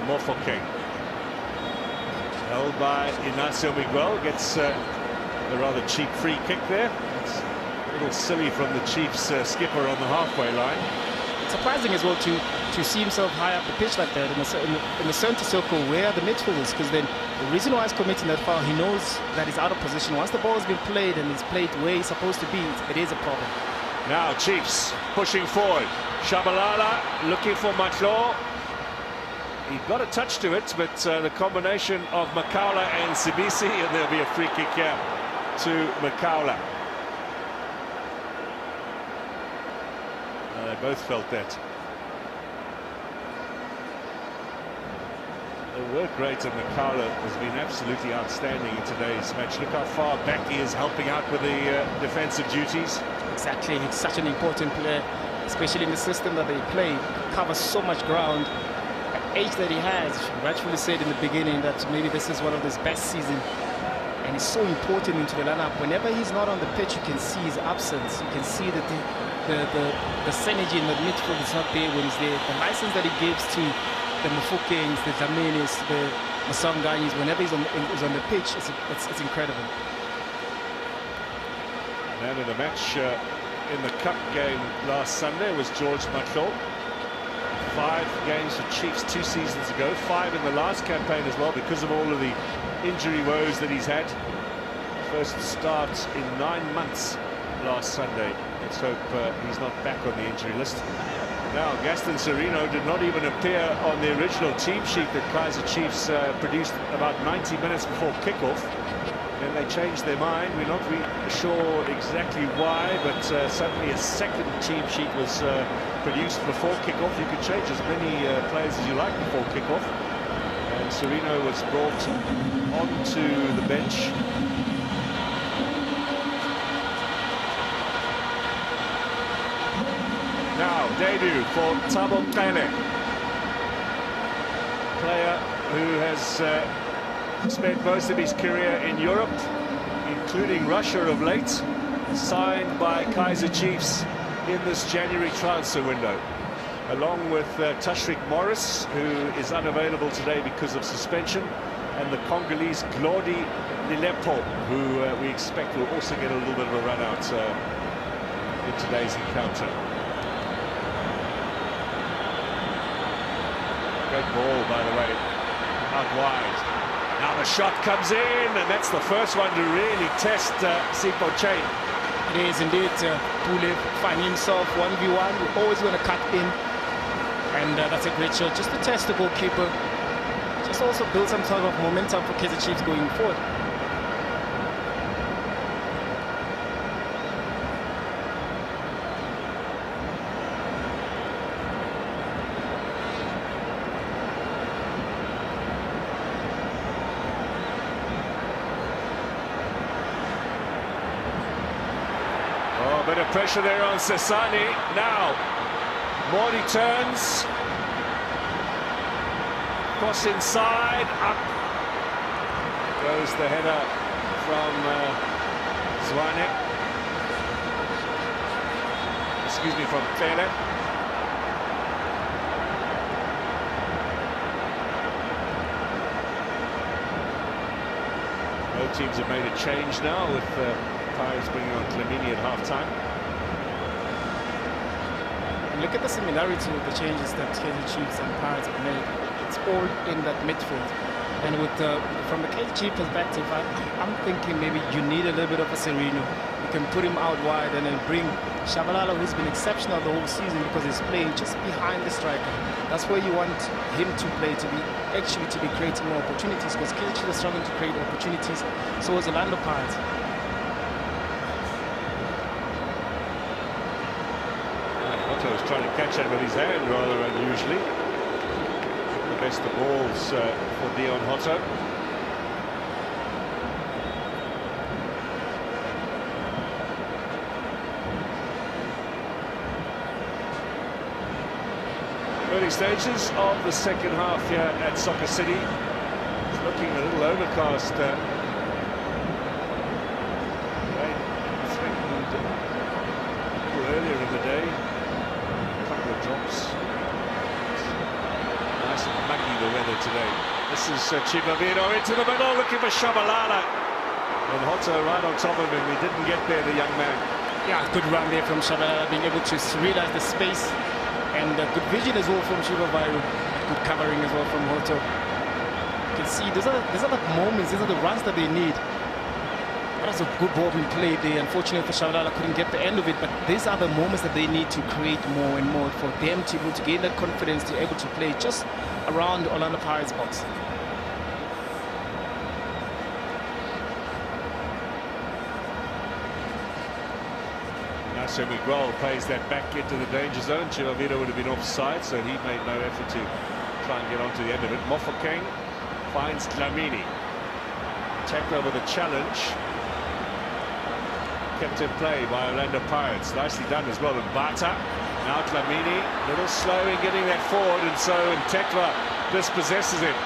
Mofokeng. Held by Inacio Miguel, gets a rather cheap free kick there. It's a little silly from the Chiefs skipper on the halfway line. Surprising as well to see himself high up the pitch like that in the centre circle where the midfield is, because then the reason why he's committing that foul, he knows that he's out of position. Once the ball has been played and it's played where he's supposed to be, it is a problem. Now Chiefs pushing forward. Shabalala looking for Matlo. He got a touch to it, but the combination of Makaula and Sibisi, and there'll be a free kick here to Makaula. They both felt that. The work rate of Makaula has been absolutely outstanding in today's match. Look how far back he is, helping out with the defensive duties. Exactly, he's such an important player, especially in the system that they play. He covers so much ground. Age that he has, rightfully said in the beginning that maybe this is one of his best seasons, and it's so important into the lineup. Whenever he's not on the pitch, you can see his absence. You can see that the synergy in the midfield is not there when he's there. The license that he gives to the Mufokings, the Dlamenis, the Masanganyis, whenever he's on the pitch, it's incredible. Man of the match in the cup game last Sunday was George Matlo. 5 games for Chiefs 2 seasons ago, 5 in the last campaign as well, because of all of the injury woes that he's had. First start in 9 months last Sunday. Let's hope he's not back on the injury list. Now Gaston Sereno did not even appear on the original team sheet that Kaizer Chiefs produced about 90 minutes before kickoff. Then they changed their mind. We're not really sure exactly why, but suddenly a second team sheet was produced before kickoff. You could change as many players as you like before kickoff. And Sereno was brought onto the bench. Now, debut for Thabo Kele, player who has spent most of his career in Europe, including Russia of late. signed by Kaizer Chiefs in this January transfer window, along with Tashrik Morris, who is unavailable today because of suspension, and the Congolese Glody Lilepo, who we expect will also get a little bit of a run out in today's encounter. Great ball, by the way, out wide. Now the shot comes in, and that's the first one to really test Sipho Chain. It is indeed. Pule finding himself 1v1. We're always going to cut in, and that's a great shot just to test the goalkeeper. Just also build some sort of momentum for Kaizer Chiefs going forward. Oh, a bit of pressure there on Sasani. Now, Mordi turns. Cross inside, up goes the header from Zwane. Excuse me, from Fele. Both teams have made a change now, with Pirates bringing on Clemini at half-time. Look at the similarity of the changes that Kaizer Chiefs and Pirates have made. It's all in that midfield. And with from the Kaizer Chiefs perspective, I'm thinking maybe you need a little bit of a Sereno. You can put him out wide and then bring Shabalala, who's been exceptional the whole season because he's playing just behind the striker. That's where you want him to play, to be creating more opportunities, because Kaizer Chiefs are struggling to create opportunities. So is Orlando Pirates. Was trying to catch that with his hand rather unusually. The best of balls for Dion Hotto. Early stages of the second half here at Soccer City. It's looking a little overcast. A little earlier in the day. Drops. Nice and muggy the weather today. This is Chibavino into the middle, looking for Shabalala. And Hotto right on top of him. He didn't get there, the young man. Yeah, good run there from Shabalala, being able to realize the space, and good vision as well from Chibaviro. Good covering as well from Hotto. You can see these are the moments, these are the runs that they need. That was a good ball being played there. Unfortunately for Shabalala, couldn't get the end of it, but these are the moments that they need to create more and more for them to be able to gain that confidence, to be able to play just around the Orlando Pirates box. Now so Miguel plays that back into the danger zone. Chivavito would have been offside, so he made no effort to try and get onto the end of it. Mofokeng finds Dlamini. Tekla with a challenge. Kept in play by Orlando Pirates. Nicely done as well. And Bata, now Dlamini, a little slow in getting that forward, and so Tekla dispossesses it.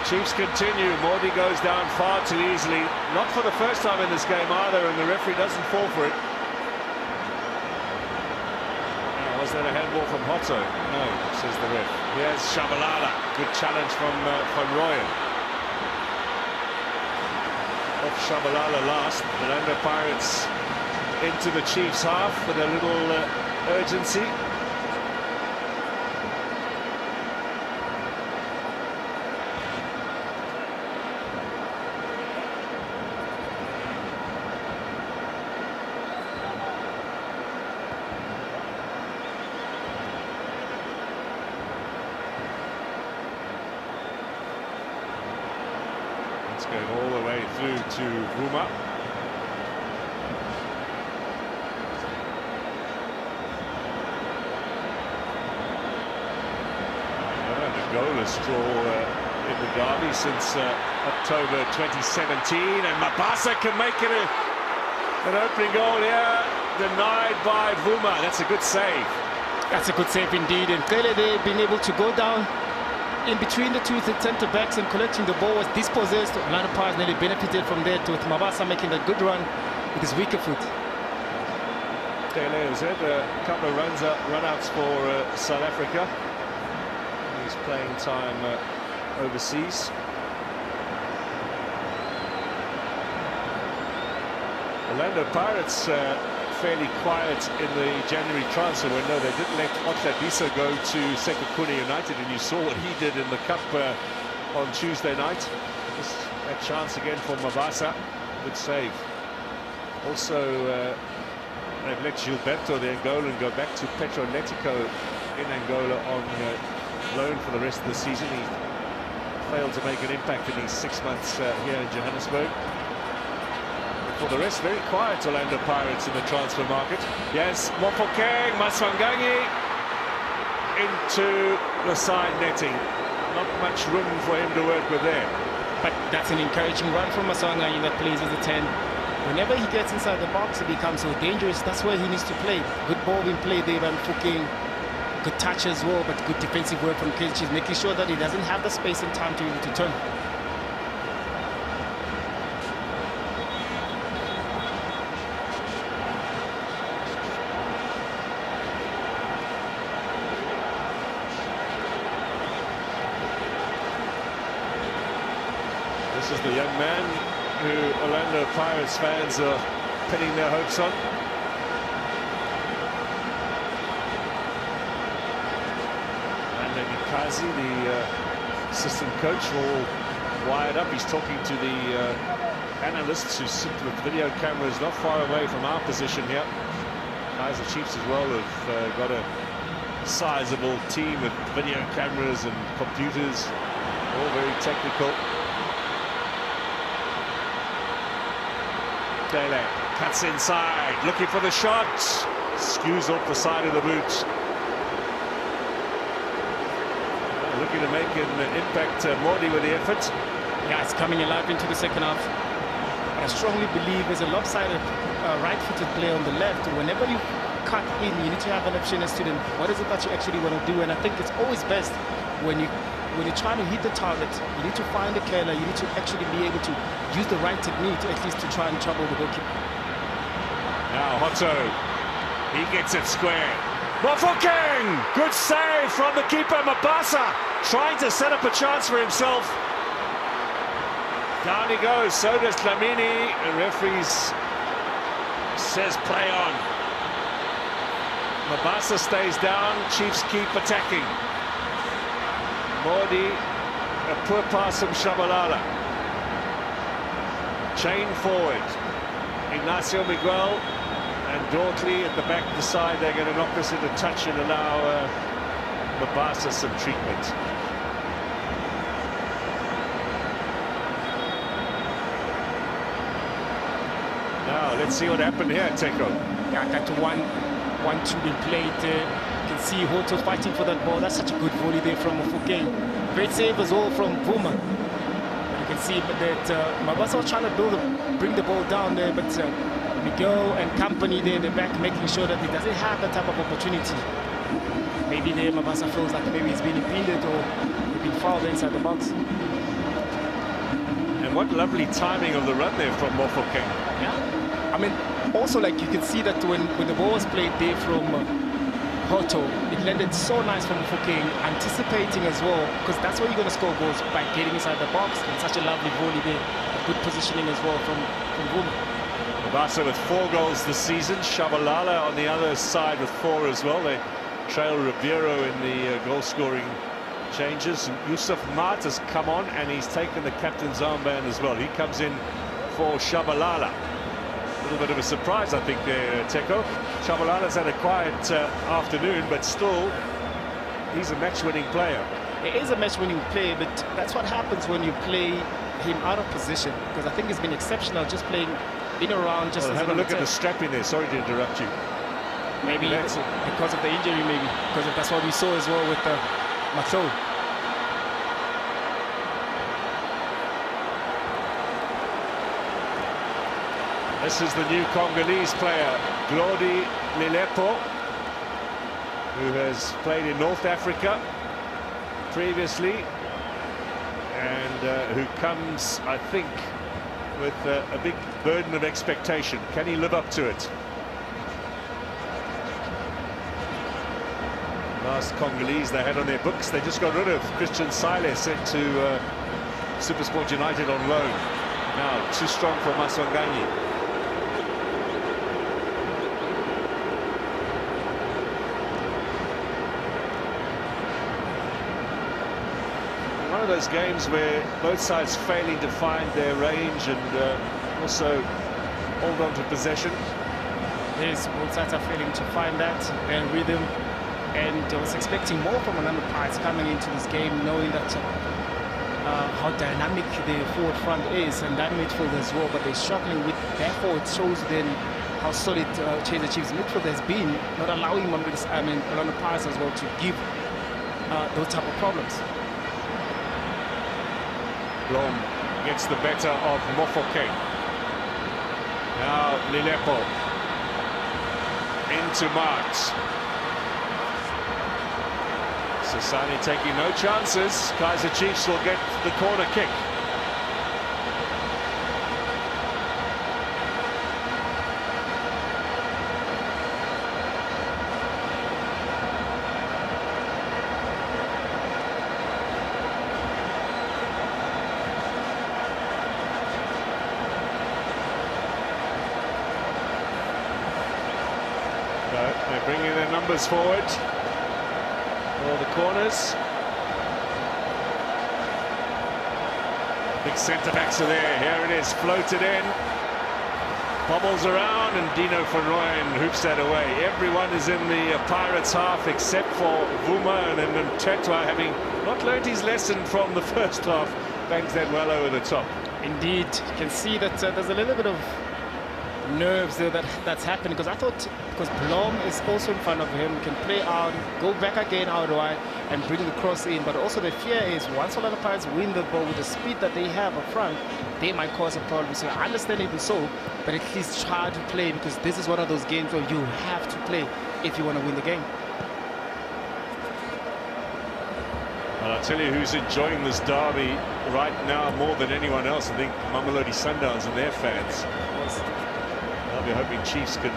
Chiefs continue. Mordi goes down far too easily. Not for the first time in this game either, and the referee doesn't fall for it. Now, was that a handball from Hotto? No, says the ref. Here's Shabalala. Good challenge from Royan. Off Shabalala last. Orlando Pirates into the Chiefs' half with a little urgency. It's going all the way through to Vuma. And a goalless draw in the derby since October 2017, and Mabasa can make it an opening goal here, denied by Vuma. That's a good save. That's a good save indeed, and clearly they've been able to go down in between the two centre backs and collecting the ball was dispossessed. Orlando Pirates nearly benefited from that, with Mabasa making a good run with his weaker foot. Dele has had a couple of run-outs for South Africa. He's playing time overseas. Orlando Pirates fairly quiet in the January transfer window. They didn't let Otladisa go to Sekhukhune United, and you saw what he did in the Cup on Tuesday night. Just a chance again for Mabasa. Good save. Also, they've let Gilberto, the Angolan, go back to Petrolético in Angola on loan for the rest of the season. He failed to make an impact in his 6 months here in Johannesburg. For the rest, very quiet Orlando Pirates in the transfer market. Yes, Mofokeng, Maswanganyi into the side netting. Not much room for him to work with there. But that's an encouraging run from Maswanganyi that plays as a 10. Whenever he gets inside the box, it becomes so dangerous. That's where he needs to play. Good ball being played there by Mofokeng. Good touch as well, but good defensive work from Kaizer, making sure that he doesn't have the space and time to turn. This is the young man who Orlando Pirates fans are pinning their hopes on. And Kaizer, the assistant coach, all wired up. He's talking to the analysts who sit with video cameras not far away from our position here. Kaizer Chiefs as well have got a sizable team with video cameras and computers, all very technical. Dele cuts inside, looking for the shot, skews off the side of the boot. Looking to make an impact, Mordi with the effort. Yeah, it's coming alive into the second half. But I strongly believe there's a lopsided right-footed player on the left. Whenever you cut in, you need to have an option as to what is it that you actually want to do. And I think it's always best when you're trying to hit the target, you need to find the killer, you need to actually be able to use the right technique to at least to try and trouble the goalkeeper. Now Hotto, he gets it square. Mofokeng, good save from the keeper. Mabasa trying to set up a chance for himself. Down he goes, so does Dlamini, and referees says play on. Mabasa stays down, Chiefs keep attacking. Mordi, a poor pass from Shabalala. Chain forward. Ignacio Miguel and Dortley at the back of the side. They're going to knock us into touch and allow Mabasa some treatment. Now, let's see what happened here, Teko. Yeah, that 1-2 being played. You can see Hoto fighting for that ball. That's such a good volley there from Mofokeng. Great save as well from Puma. But you can see that Mabasa was trying to bring the ball down there, but Miguel and company there in the back making sure that he doesn't have that type of opportunity. Maybe there Mabasa feels like maybe he's been impeded or he's been fouled inside the box. And what lovely timing of the run there from Mofokeng. Yeah, I mean, also like you can see that when the ball was played there from Hoto, it landed so nice from Mofokeng, anticipating as well, because that's where you're going to score goals, by getting inside the box, and such a lovely volley there. Good positioning as well from Vuma. Mabasa with 4 goals this season. Shabalala on the other side with 4 as well. They trail Ribeiro in the goal-scoring changes. And Yusuf Maat has come on, and he's taken the captain's armband as well. He comes in for Shabalala. A little bit of a surprise, I think, there, Teko. Shabalala's had a quiet afternoon, but still, he's a match-winning player. He is a match-winning player, but that's what happens when you play him out of position, because I think he's been exceptional just playing in around. Just have a look at the strapping there. Sorry to interrupt you. Maybe because of the injury, maybe because that's what we saw as well with Matho. This is the new Congolese player, Glody Lilepo, who has played in North Africa previously, and who comes, I think, with a big burden of expectation. Can he live up to it? Last Congolese they had on their books, they just got rid of Christian Sile, sent to Supersport United on loan. Now too strong for Maswanganyi. One of those games where both sides failing to find their range and also hold on to possession. Yes, both sides are failing to find that, their rhythm. And I was expecting more from Orlando Pirates coming into this game, knowing that how dynamic the forward front is and that midfield as well, but they're struggling with. Therefore, it shows then how solid Kaizer Chiefs midfield has been, not allowing Orlando Pirates as well to give those type of problems. Blom gets the better of Mofoke. Now Lilepo into Marks. Sasani taking no chances. Kaizer Chiefs will get the corner kick. They're bringing their numbers forward. All the corners. Big centre-backs are there. Here it is, floated in. Bobbles around, and Dino van Rooyen hoops that away. Everyone is in the Pirates half except for Vuma, and then Tetwa, having not learned his lesson from the first half, bangs that well over the top. Indeed, you can see that there's a little bit of nerves there that's happening, because I thought, because Blom is also in front of him, can play out, go back again out wide and bring the cross in, but also the fear is once Orlando Pirates win the ball with the speed that they have up front, they might cause a problem. So understandably so, but at least try to play, because this is one of those games where you have to play if you want to win the game. Well, I'll tell you who's enjoying this derby right now more than anyone else. I think Mamelodi Sundowns and their fans. I'll be hoping Chiefs can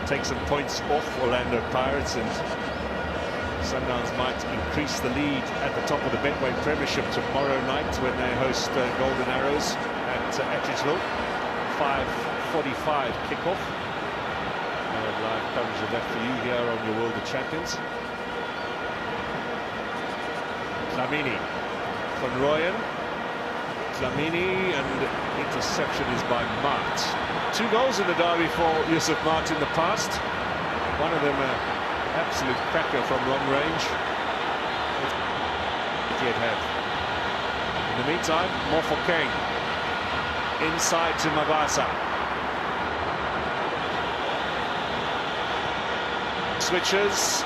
take some points off Orlando Pirates, and Sundowns might increase the lead at the top of the Betway Premiership tomorrow night when they host Golden Arrows at Atteridgeville. 5:45 kickoff. Live coverage of that for you here on your World of Champions. Dlamini, Van Rooyen, Dlamini, and interception is by Mart. 2 goals in the derby for Yusuf Mart in the past. One of them an absolute cracker from long range. Yet have. In the meantime, Mofokeng inside to Mabasa. Switches.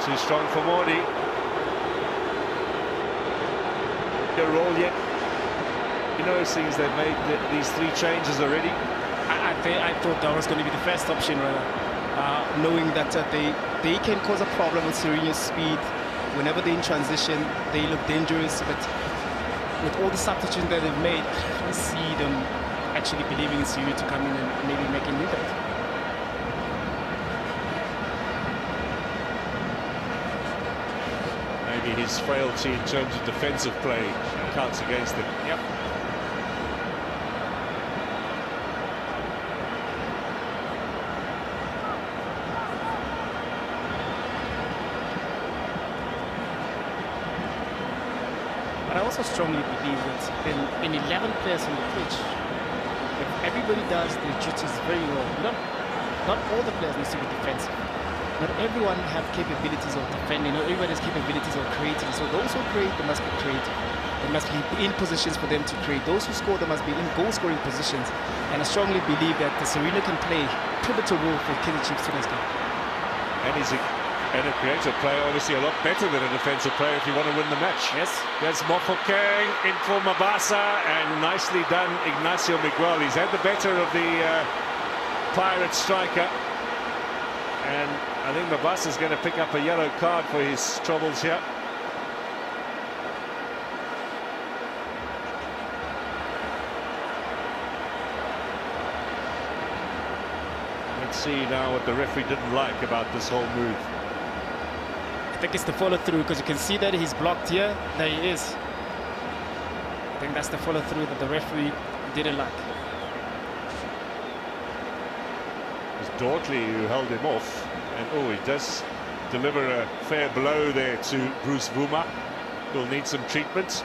Too strong for Mordi. Roll yet. You know, it seems they've made these 3 changes already. I thought that was going to be the first option, rather, knowing that they can cause a problem with Sereno's speed. Whenever they're in transition, they look dangerous. But with all the substitutions that they've made, I don't see them actually believing in Sereno to come in and maybe make an impact. Maybe his frailty in terms of defensive play counts against him. Yep. But I also strongly believe that in 11 players on the pitch, if everybody does their duties very well, not all the players need to be defensive. Not everyone have capabilities of defending, not everyone has capabilities of creating. So those who create, they must be creative. They must be in positions for them to create. Those who score, they must be in goal-scoring positions. And I strongly believe that the Sereno can play a pivotal role for Kaizer Chiefs in this game. And he's a creative player, obviously a lot better than a defensive player if you want to win the match. Yes. There's Mofokeng in for Mabasa, and nicely done, Ignacio Miguel. He's had the better of the Pirate striker. And I think Mabasa's going to pick up a yellow card for his troubles here. Let's see now what the referee didn't like about this whole move. I think it's the follow through, because you can see that he's blocked here. There he is. I think that's the follow through that the referee didn't like. It was Dortley who held him off, and oh, he does deliver a fair blow there to Bruce Vuma. He'll need some treatment.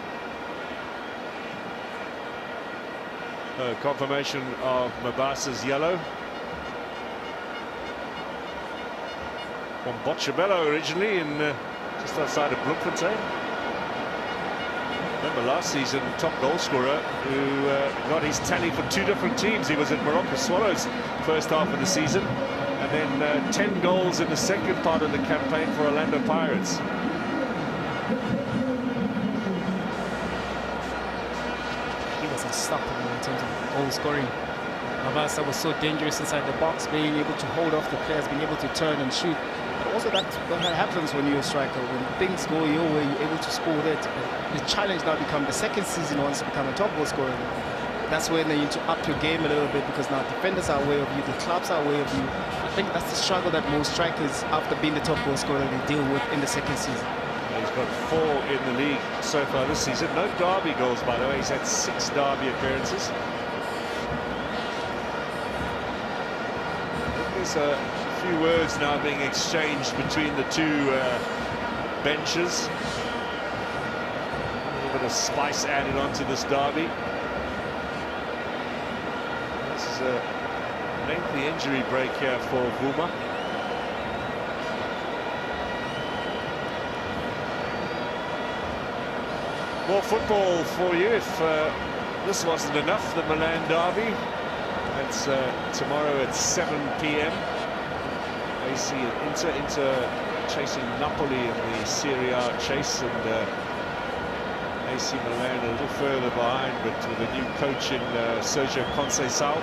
Confirmation of Mabasa's yellow. From Bocchabello originally, in just outside of Bloemfontein. Remember last season, top goal scorer who got his tally for 2 different teams. He was at Morocco Swallows first half of the season, and then 10 goals in the second part of the campaign for Orlando Pirates. He was unstoppable in terms of goal scoring. Mabasa was so dangerous inside the box, being able to hold off the players, being able to turn and shoot. But also that's what happens when you're a striker. When things go your way, you're able to score that. The challenge now becomes the second season wants to become a top goal scorer. That's when they need to up your game a little bit, because now defenders are aware of you, the clubs are aware of you. I think that's the struggle that most strikers, after being the top goal scorer, they deal with in the second season. He's got 4 in the league so far this season. No derby goals, by the way. He's had 6 derby appearances. There's a few words now being exchanged between the two benches. A little bit of spice added onto this derby. This is a lengthy injury break here for Vuma. More football for you if this wasn't enough. The Milan derby. That's tomorrow at 7 p.m. AC and Inter chasing Napoli in the Serie A chase, and AC Milan a little further behind, but with a new coach in Sergio Conceição.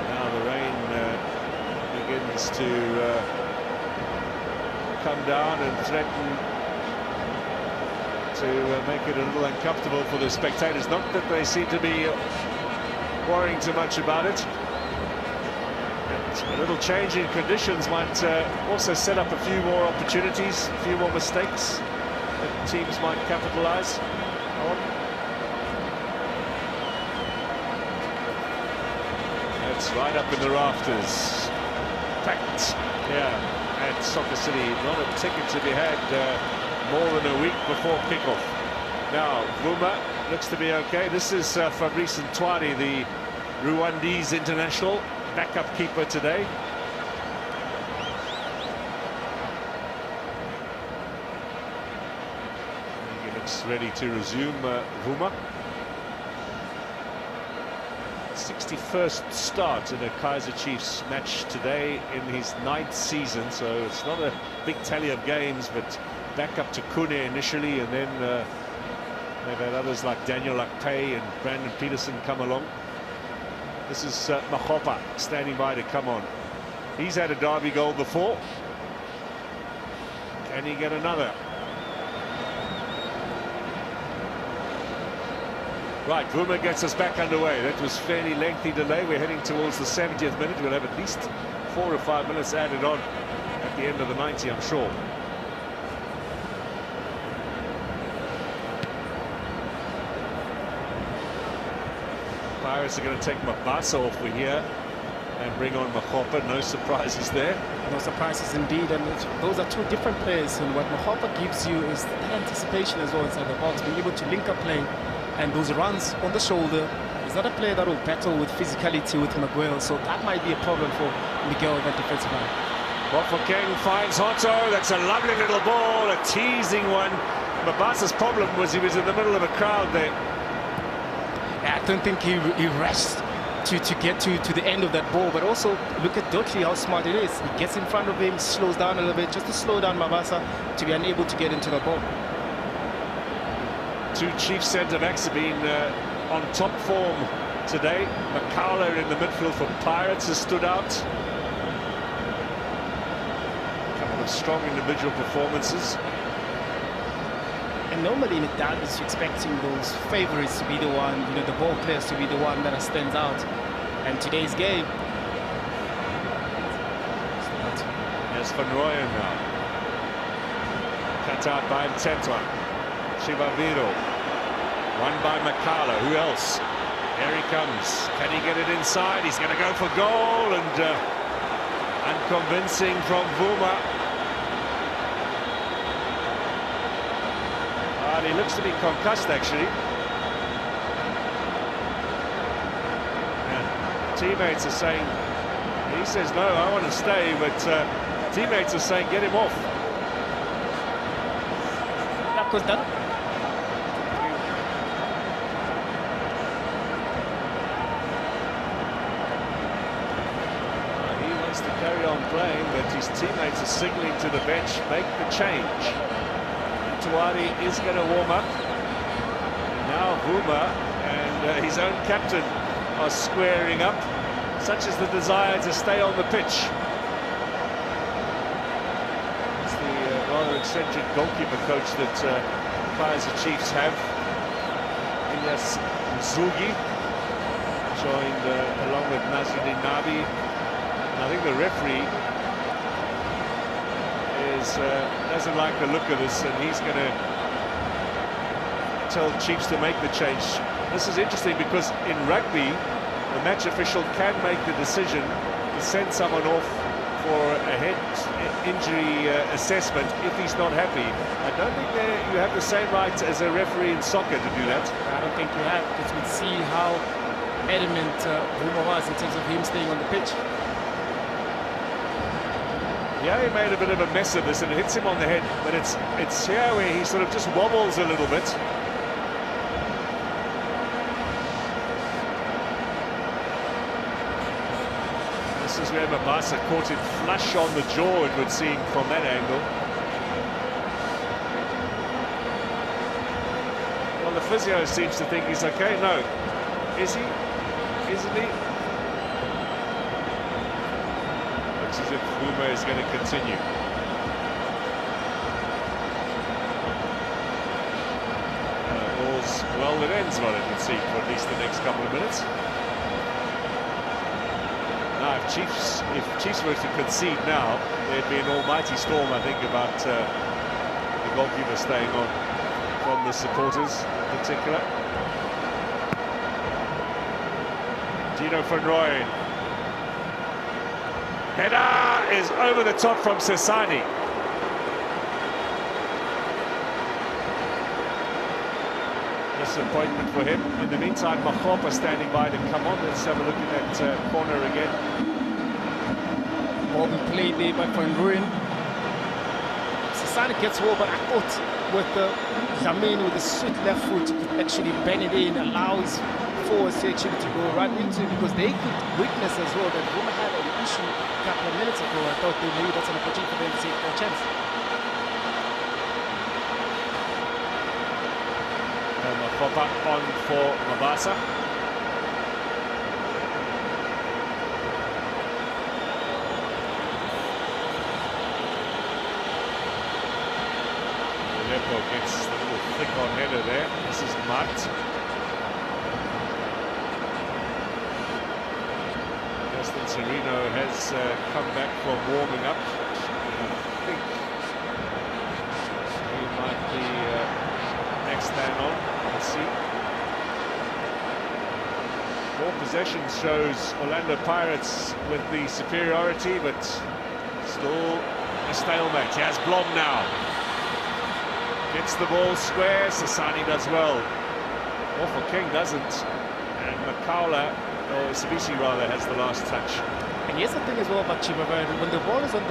Now the rain begins to come down and threaten to make it a little uncomfortable for the spectators. Not that they seem to be worrying too much about it. And a little change in conditions might also set up a few more opportunities, a few more mistakes that teams might capitalize on. It's right up in the rafters. Packed, yeah, at Soccer City. Not a ticket to be had more than a week before kickoff. Now, Vuma looks to be okay. This is Fabrice Ntwari, the Rwandese international, backup keeper today. He looks ready to resume, Vuma. 61st start in a Kaizer Chiefs match today in his 9th season, so it's not a big tally of games, but back up to Kune initially, and then they've had others like Daniel Akpay and Brandon Peterson come along. This is Mahopa standing by to come on. He's had a derby goal before. Can he get another? Right, Vuma gets us back underway. That was fairly lengthy delay. We're heading towards the 70th minute. We'll have at least 4 or 5 minutes added on at the end of the 90, I'm sure. Pirates are going to take Mabasa off for here and bring on Mahopa. No surprises there. No surprises indeed, and those are 2 different players, and what Mahopa gives you is that anticipation as well inside the box, being able to link up play and those runs on the shoulder. He's not a player that will battle with physicality with Miguel, so that might be a problem for Miguel, that defensive line. Mofokeng finds Hotto. That's a lovely little ball, a teasing one. Mabasa's problem was he was in the middle of a crowd there. I don't think he rushed to get to the end of that ball, but also look at Dortley, how smart it is. He gets in front of him, slows down a little bit, just to slow down Mabasa to be unable to get into the ball. 2 chief centre-backs have been on top form today. Makala in the midfield for Pirates has stood out. A couple of strong individual performances. And normally in a derby, you're expecting those favorites to be the one, you know, the ball players to be the one that stands out. And today's game, there's Van Rooyen now. Cut out by Mtetwa. Chivaviro. Won by Makala. Who else? Here he comes. Can he get it inside? He's going to go for goal, and unconvincing from Vuma. He looks to be concussed, actually. And teammates are saying, he says, no, I want to stay, but teammates are saying, get him off. That was done. He wants to carry on playing, but his teammates are signaling to the bench, make the change. Tuari is going to warm up. And now Vuma and his own captain are squaring up, such as the desire to stay on the pitch. It's the rather eccentric goalkeeper coach that Kaizer Chiefs have. Ilyas Mzugi joined along with Nazruddin Nabi. And I think the referee doesn't like the look of this, and he's going to tell Chiefs to make the change. This is interesting because in rugby, the match official can make the decision to send someone off for a head injury assessment if he's not happy. I don't think you have the same right as a referee in soccer to do that. I don't think you have, because we see how adamant Vuma was in terms of him staying on the pitch. Yeah, he made a bit of a mess of this and it hits him on the head, but it's here where he sort of just wobbles a little bit. This is where Mabasa caught him flush on the jaw, it would seem, from that angle. Well, the physio seems to think he's okay. No. Is he? Isn't he? Looks as if Vuma is going to continue. All's well that ends well, it would seem, for at least the next couple of minutes. Now, if Chiefs were to concede now, there'd be an almighty storm, I think, about the goalkeeper staying on from the supporters in particular. Dino Van Rooyen. Header is over the top from Sasani. Disappointment for him. In the meantime, Makhopa standing by to come on. Let's have a look at that corner again. Ball being played there by Van Rooyen. Sasani gets over, but I thought with the Zamin with the sweet left foot, actually bend it in, allows forwards to actually to go right into, because they could witness as well that Vuma had an issue a couple of minutes ago. I thought maybe that's an opportunity for them to take a chance. Makhopa on for Mabasa. Lepo gets a little flick on header there. This is Mart. Justin Sereno has come back from warming up. I think he might be next man on. Let's see. More possession shows Orlando Pirates with the superiority, but still a stalemate. He has Blom now. Gets the ball square. Sasani does well. Awful King doesn't. And Makaula, or Sibisi rather, has the last touch. And here's the thing as well about Chivaviro. When the ball is on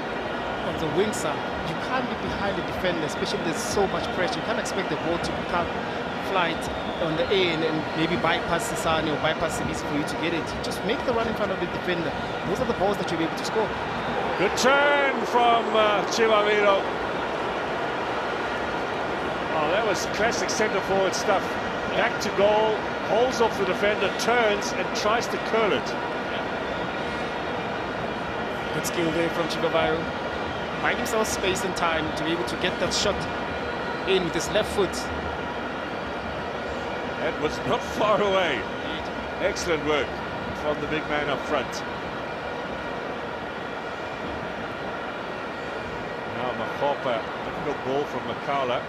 the wing side, you can't be behind the defender, especially if there's so much pressure. You can't expect the ball to become flight on the end and maybe bypass Sasani or bypass Sibisi for you to get it. Just make the run in front of the defender. Those are the balls that you'll be able to score. Good turn from Chivaviro. Oh, that was classic centre-forward stuff. Back to goal, holds off the defender, turns and tries to curl it. Good skill there from Chivaviro. Find himself space and time to be able to get that shot in with his left foot. That was not far away. Excellent work from the big man up front. Now Makopa, difficult ball from Makaula.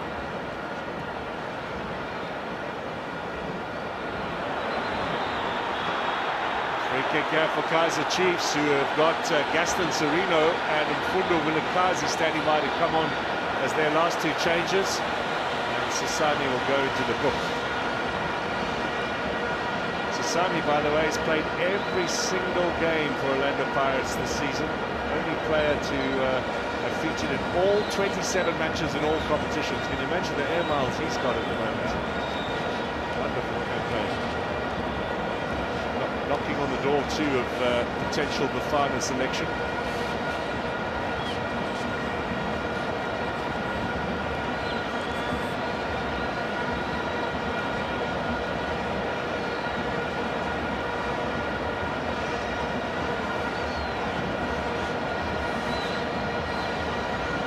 Free kick here for Kaizer Chiefs, who have got Gaston Serino and Mfundo Vilakazi standing by to come on as their last two changes. And Sasani will go into the book. Sasani, by the way, has played every single game for Orlando Pirates this season. Only player to have featured in all 27 matches in all competitions. Can you mention the air miles he's got at the moment? Wonderful campaign. Knocking on the door too of potential Bafana selection.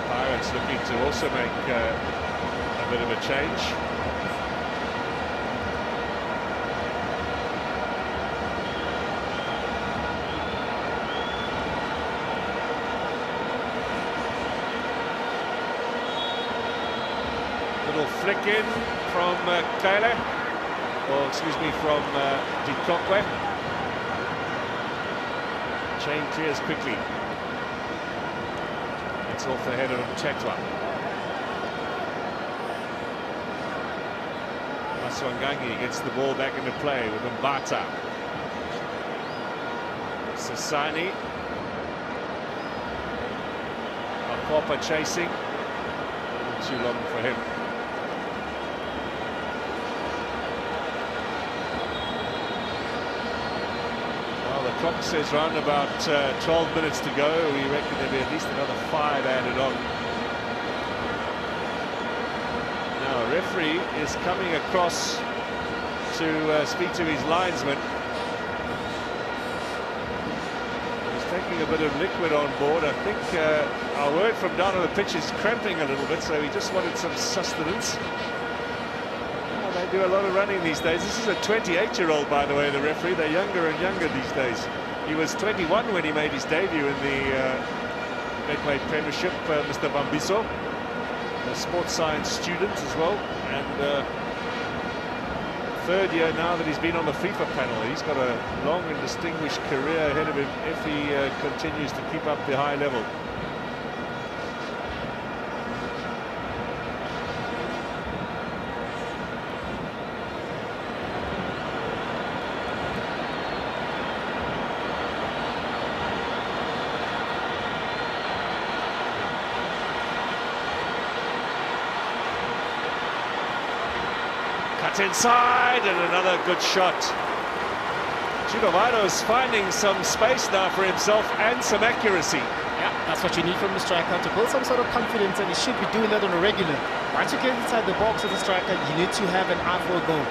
Pirates looking to also make a bit of a change. Little flick in from Kaizer, or excuse me, from Dikokwe. Chain clears quickly. It's off the head of Mtetwa. Maswangangi gets the ball back into play with Mbata. Sasani. Makopa chasing. Too long for him. The clock says round about 12 minutes to go. We reckon there'll be at least another 5 added on. Now, referee is coming across to speak to his linesman. He's taking a bit of liquid on board. I think our word from down on the pitch is cramping a little bit, so he just wanted some sustenance. They do a lot of running these days. This is a 28-year-old, by the way, the referee. They're younger and younger these days. He was 21 when he made his debut in the Betway Premiership, Mr. Bambiso, a sports science student as well, and third year now that he's been on the FIFA panel. He's got a long and distinguished career ahead of him if he continues to keep up the high level. Cut inside, and another good shot. Chidovado's finding some space now for himself and some accuracy. Yeah, that's what you need from the striker, to build some sort of confidence, and he should be doing that on a regular. Once you get inside the box as a striker, you need to have an eye for a goal.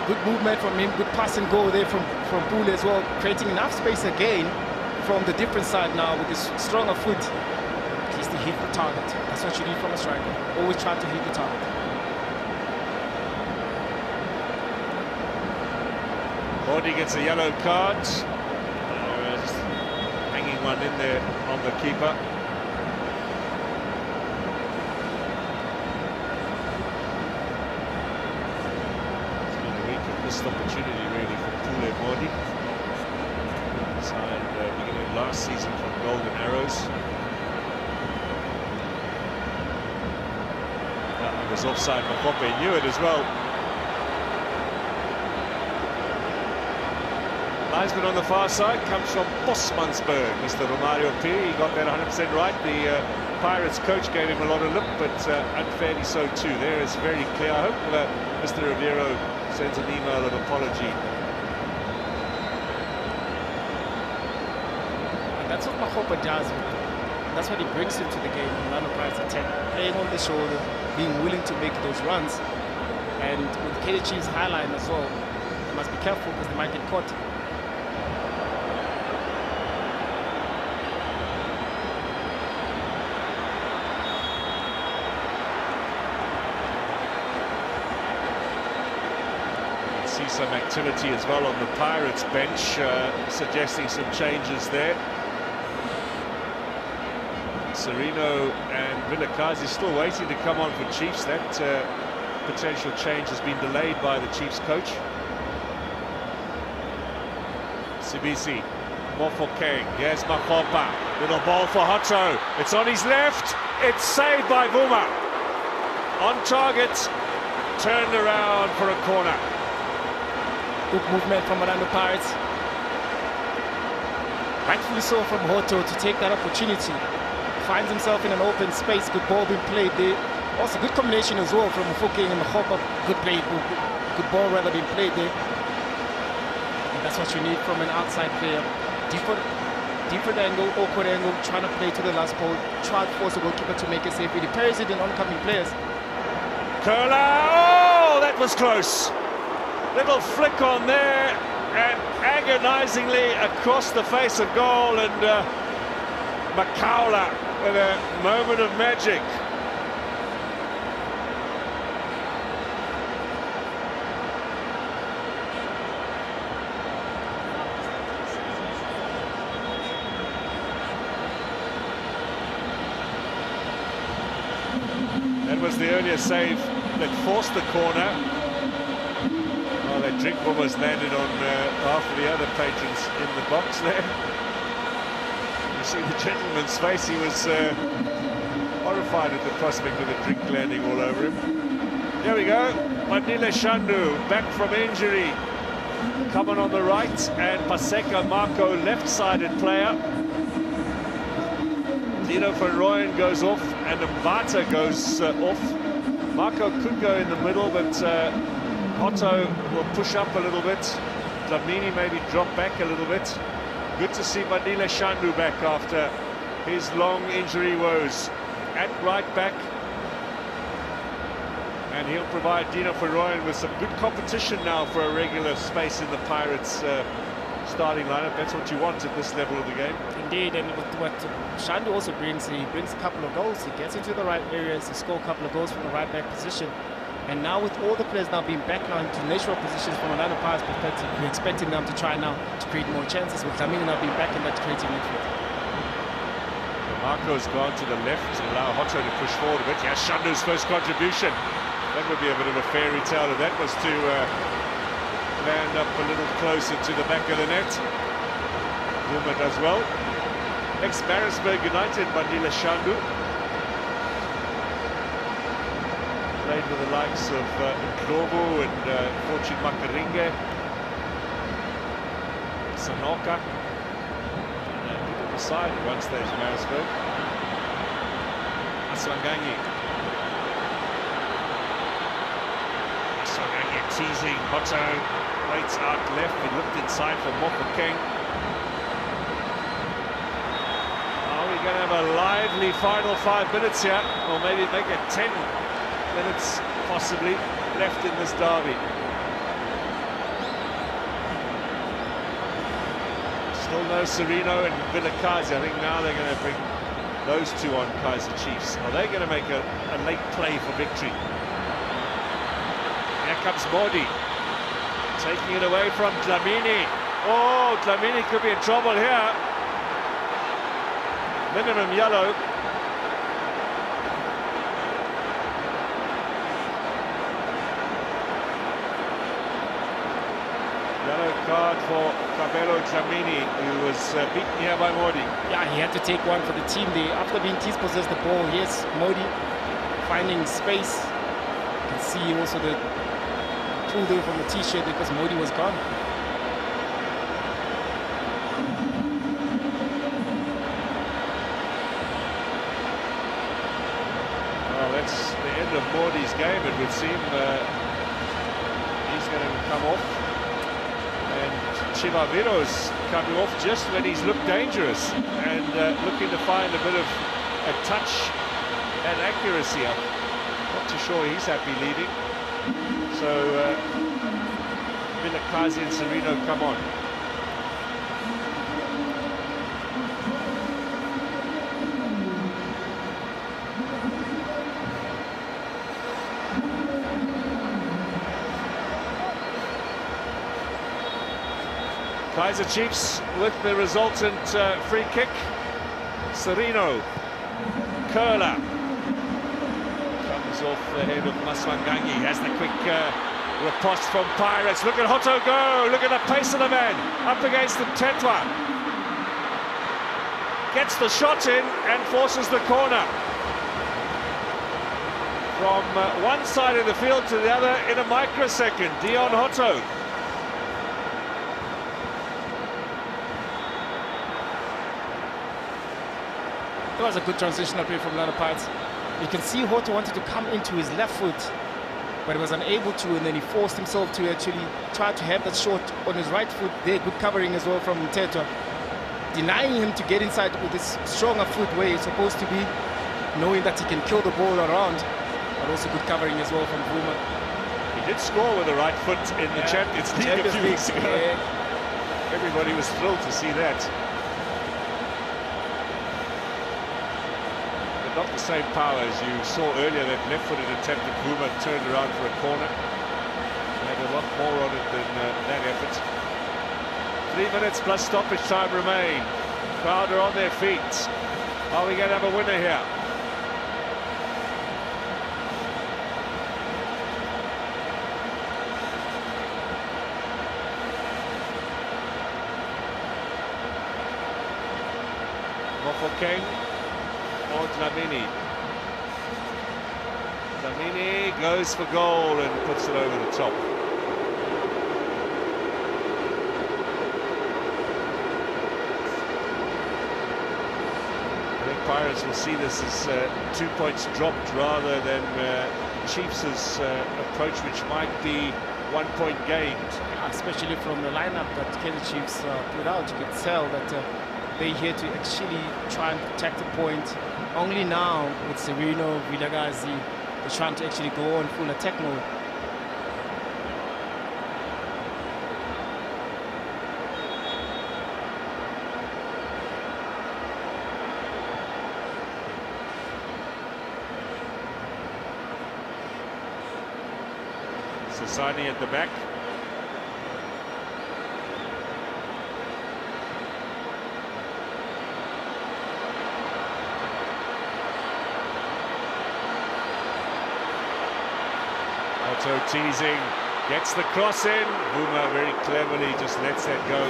Good movement from him, good pass and goal there from Pule as well, creating enough space again from the different side now with his stronger foot. At least he hit the target. That's what you need from a striker. Always try to hit the target. Mordi gets a yellow card. Just hanging one in there on the keeper. It's been a week of missed opportunity really for Pule Mordi. Signed beginning of last season from Golden Arrows. It was offside. Makope knew it as well. Linesman on the far side comes from Bosmansberg, Mr. Romario P. He got that 100% right. The Pirates coach gave him a lot of lip, but unfairly so too. There is very clear. I hope Mr. Riviero sends an email of apology. And that's what Mahopa does. That's what he brings into the game. Orlando Pirates attack, playing on the shoulder, being willing to make those runs. And with Kaizer Chiefs highline as well, they must be careful because they might get caught. see some activity as well on the Pirates bench, suggesting some changes there. Serino and Vilakazi still waiting to come on for Chiefs. That potential change has been delayed by the Chiefs coach. Sibisi, Mofokeng, here's Makopa, little ball for Hotto, it's on his left, it's saved by Vuma. On target, turned around for a corner. Good movement from Orlando Pirates. Rightfully so from Hotto to take that opportunity. Finds himself in an open space, good ball being played there. Also good combination as well from Mofokeng and Makopa. Good ball rather being played there. And that's what you need from an outside player. Different angle, awkward angle, trying to play to the last ball, try to force the goalkeeper to make a save. He repairs it in oncoming players. Curler, oh, that was close. Little flick on there, and agonizingly across the face of goal, and Makaula with a moment of magic. That was the earlier save that forced the corner. Oh, that drink almost landed on half of the other patrons in the box there. You see the gentleman's face, he was horrified at the prospect of the drink landing all over him. There we go, Mandile Shandu back from injury. Coming on the right, and Paseka Marco, left-sided player. Dino van Rooyen goes off, and Mbata goes off. Marco could go in the middle, but Hotto will push up a little bit. Dlamini maybe drop back a little bit. Good to see Mandile Shandu back after his long injury woes. At right back. And he'll provide Dino van Rooyen with some good competition now for a regular space in the Pirates' starting lineup. That's what you want at this level of the game. Indeed, and what Shandu also brings, he brings a couple of goals. He gets into the right areas, he scores a couple of goals from the right back position. And now with all the players now being back now into natural positions from Orlando Pirates' perspective, we're expecting them to try now to create more chances, with Dlamini now being back in that creative midfield. Marco's gone to the left to allow Hotto to push forward a bit. Yeah, Shandu's first contribution. That would be a bit of a fairy tale if that was to land up a little closer to the back of the net. Vuma does well. Ex-Maritzburg United, Mandile Shandu. Played with the likes of Ndlovu and Fortune Makaringe, Sanoka. And people decide at one stage Maritzburg. Aswanganyi. Aswanganyi teasing. Hotto waits out left. He looked inside for Mofokeng. We're going to have a lively final 5 minutes here, or maybe make it 10 minutes possibly left in this derby. Still no Serino and Vilakazi. I think now they're going to bring those two on Kaizer Chiefs. Are they going to make a late play for victory? Here comes Modi, taking it away from Dlamini. Oh, Dlamini could be in trouble here. Minimum yellow. Yellow card for Kabelo Dlamini, who was beaten here by Modi. Yeah, he had to take one for the team there. After being dispossessed the ball, yes, Modi finding space. You can see also the pull there from the t-shirt because Modi was gone. That's the end of Modi's game, it would seem. He's going to come off. And Chivaviro's coming off just when he's looked dangerous and looking to find a bit of a touch and accuracy. I'm not too sure he's happy leading. So Vilakazi and Serino come on. Kaizer Chiefs with the resultant free kick. Serino, curler, comes off the head of Maswangangi, has the quick riposte from Pirates. Look at Hoto go, look at the pace of the man, up against the Tetwa. Gets the shot in and forces the corner. From one side of the field to the other in a microsecond, Dion Hoto. It was a good transitional play from Lana Pirates. You can see Hoto wanted to come into his left foot, but he was unable to, and then he forced himself to actually try to have that shot on his right foot there. Good covering as well from Tetwa, denying him to get inside with his stronger foot where he's supposed to be, knowing that he can kill the ball around, but also good covering as well from Vuma. He did score with the right foot in the Champions League a few weeks ago. Yeah. Everybody was thrilled to see that. But not the same power as you saw earlier. That left-footed attempt at Vuma turned around for a corner. Had a lot more on it than that effort. 3 minutes plus stoppage time remain. Crowd are on their feet. Are we going to have a winner here? Mofokeng or Dlamini. Dlamini goes for goal and puts it over the top. I think Pirates will see this as 2 points dropped rather than Chiefs' approach, which might be 1 point gained. Especially from the lineup that Kaizer Chiefs put out, you could tell that they're here to actually try and protect the point. Only now with Serino, Vilagazi, they're trying to actually go on full attack mode. Sasani at the back. Otto teasing, gets the cross in. Vuma very cleverly just lets that go.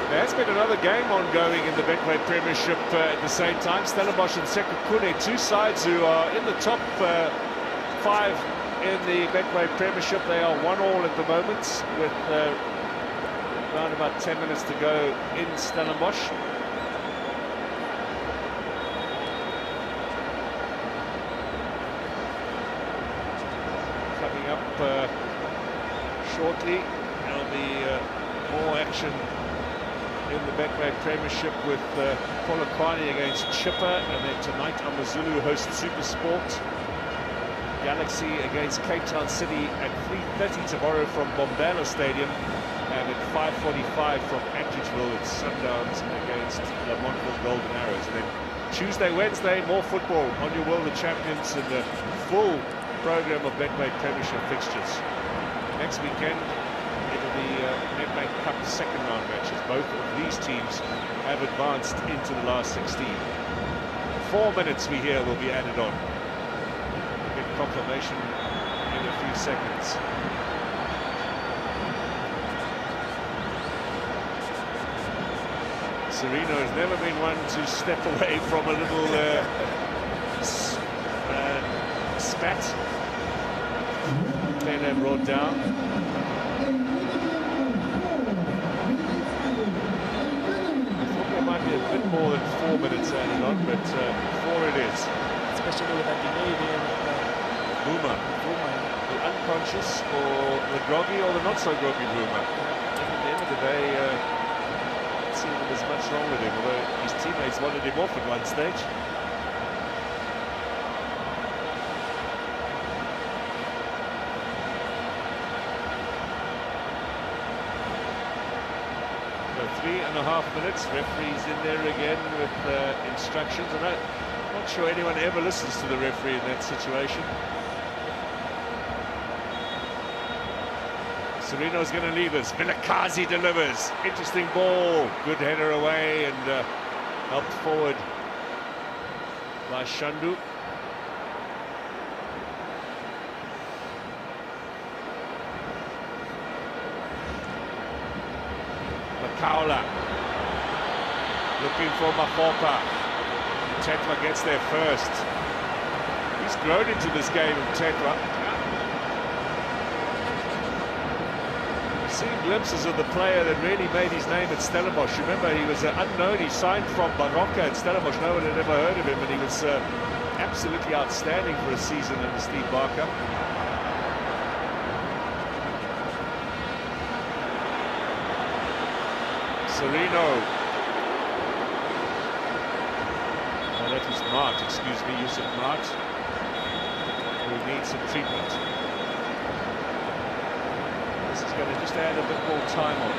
There has been another game ongoing in the Betway Premiership at the same time. Stellenbosch and Sekhukhune, two sides who are in the top 5 in the Betway Premiership. They are 1-1 at the moment with around about 10 minutes to go in Stellenbosch. Coming up shortly, there'll be more action in the Betway Premiership with Polokwane against Chippa, and then tonight AmaZulu host SuperSport. Galaxy against Cape Town City at 3:30 tomorrow from Bombela Stadium, and at 5:45 from Atteridgeville it's Sundowns against Lamontville Golden Arrows. And then Tuesday, Wednesday, more football on your World of Champions and the full program of Betway Premiership fixtures. Next weekend it'll be Nedbank Cup second round matches. Both of these teams have advanced into the last 16. 4 minutes we hear will be added on. Confirmation in a few seconds. Serino has never been one to step away from a little spat. Pele brought down. I thought there might be a bit more than 4 minutes added on, but 4 it is. Especially with that delay there. Vuma, the unconscious or the groggy or the not so groggy Vuma. At the end of the day, it seemed there was much wrong with him, although his teammates wanted him off at one stage. So 3.5 minutes, referee's in there again with instructions, and I'm not sure anyone ever listens to the referee in that situation. Sereno's going to leave us. Vilakazi delivers. Interesting ball. Good header away and helped forward by Shandu. Makaula looking for Mafopa. Tetwa gets there first. He's grown into this game, Tetwa. Seen glimpses of the player that really made his name at Stellenbosch. Remember, he was unknown. He signed from Baroka at Stellenbosch. No one had ever heard of him, and he was absolutely outstanding for a season under Steve Barker. Sereno. Oh, that was Mart, excuse me, Yusuf Mart, who needs some treatment. This is going to just add a bit more time on.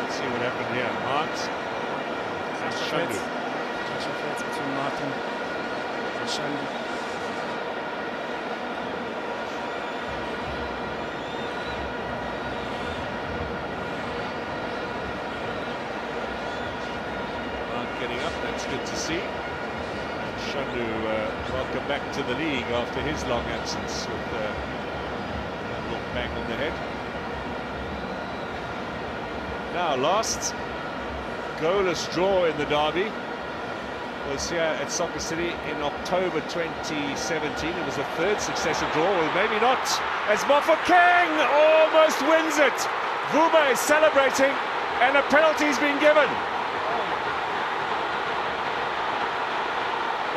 Let's see what happened here. Mart and Shandu. Between Martin and Shandu. Getting up, that's good to see. Shandu, welcome back to the league after his long absence with a little bang on the head. Now, last goalless draw in the derby was here at Soccer City in October 2017. It was the third successive draw, well, maybe not, as Mofokeng almost wins it. Vuma is celebrating and a penalty's been given.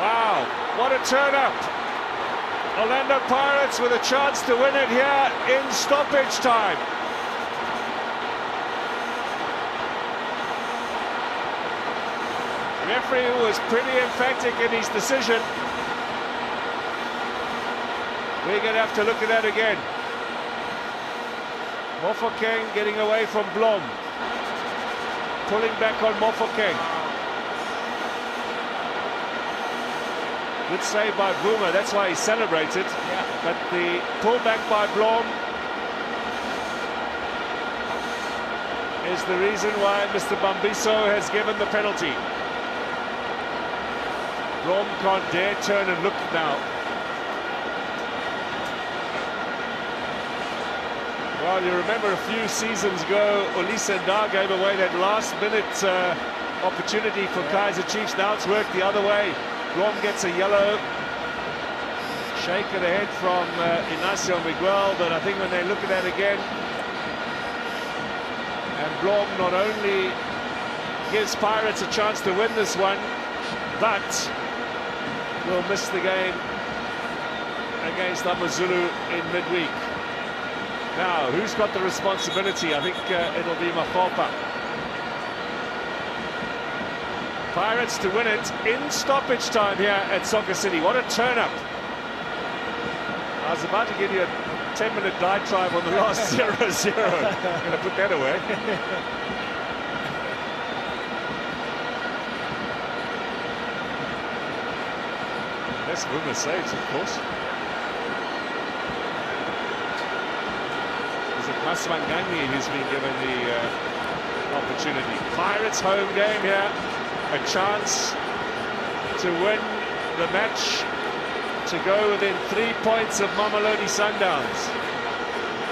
Wow, what a turn-up. Orlando Pirates with a chance to win it here in stoppage time. The referee was pretty emphatic in his decision. We're going to have to look at that again. Mofokeng getting away from Blom. Pulling back on Mofokeng. Good save by Boomer, that's why he celebrated. Yeah. But the pullback by Blom is the reason why Mr. Bambiso has given the penalty. Blom can't dare turn and look now. Well, you remember a few seasons ago, Olisa Nda gave away that last-minute opportunity for Kaizer Chiefs. Now it's worked the other way. Blom gets a yellow. Shake of the head from Inacio Miguel, but I think when they look at that again, and Blom not only gives Pirates a chance to win this one, but will miss the game against Amazulu in midweek. Now, who's got the responsibility? I think it'll be Mafopa. Pirates to win it in stoppage time here at Soccer City. What a turn-up. I was about to give you a 10-minute diatribe on the last 0-0. I'm going to put that away. That's Boomer saves, of course. Is it Maswanganyi who's been given the opportunity? Pirates home game here. A chance to win the match, to go within 3 points of Mamelodi Sundowns.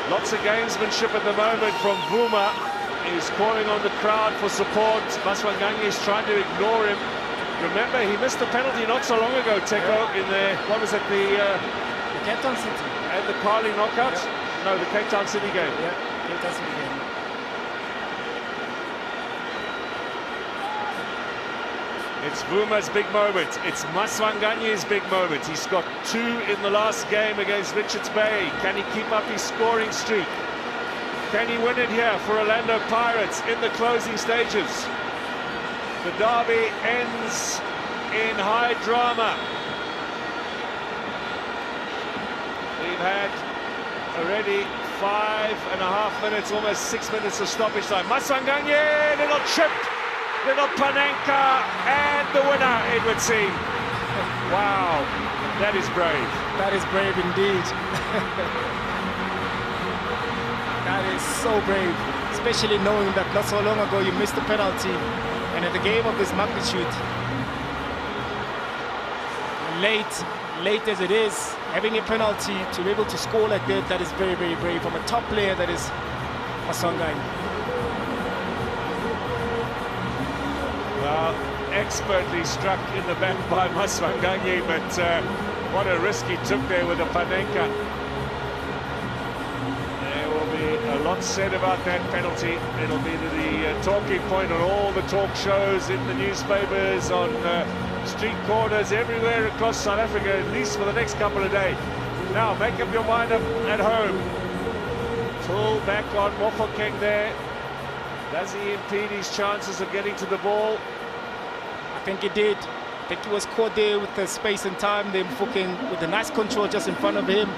Lots of gamesmanship at the moment from Vuma. He's calling on the crowd for support. Maswanganyi is trying to ignore him. Remember, he missed the penalty not so long ago, Teko, in the, what was it, the Cape Town City. And the Carly knockout? Yeah. No, the Cape Town City game. Yeah, Cape Town City game. It's Vuma's big moment. It's Maswanganyi's big moment. He's got 2 in the last game against Richards Bay. Can he keep up his scoring streak? Can he win it here for Orlando Pirates in the closing stages? The derby ends in high drama. We've had already 5.5 minutes, almost 6 minutes of stoppage time. Maswanganyi, little chip. Little Panenka, and the winner, it would seem. Wow, that is brave. That is brave indeed. That is so brave, especially knowing that not so long ago you missed the penalty, and at the game of this magnitude, late as it is, having a penalty to be able to score like that is very, very brave from a top player that is Maswanganyi. Well, expertly struck in the back by Maswanganyi, but what a risk he took there with the Panenka. There will be a lot said about that penalty. It'll be the talking point on all the talk shows, in the newspapers, on street corners, everywhere across South Africa, at least for the next couple of days. Now, make up your mind up at home. Full back on Mofokeng there. Does he impede his chances of getting to the ball? I think he did. I think he was caught there with the space and time. Then Mofokeng with the nice control just in front of him.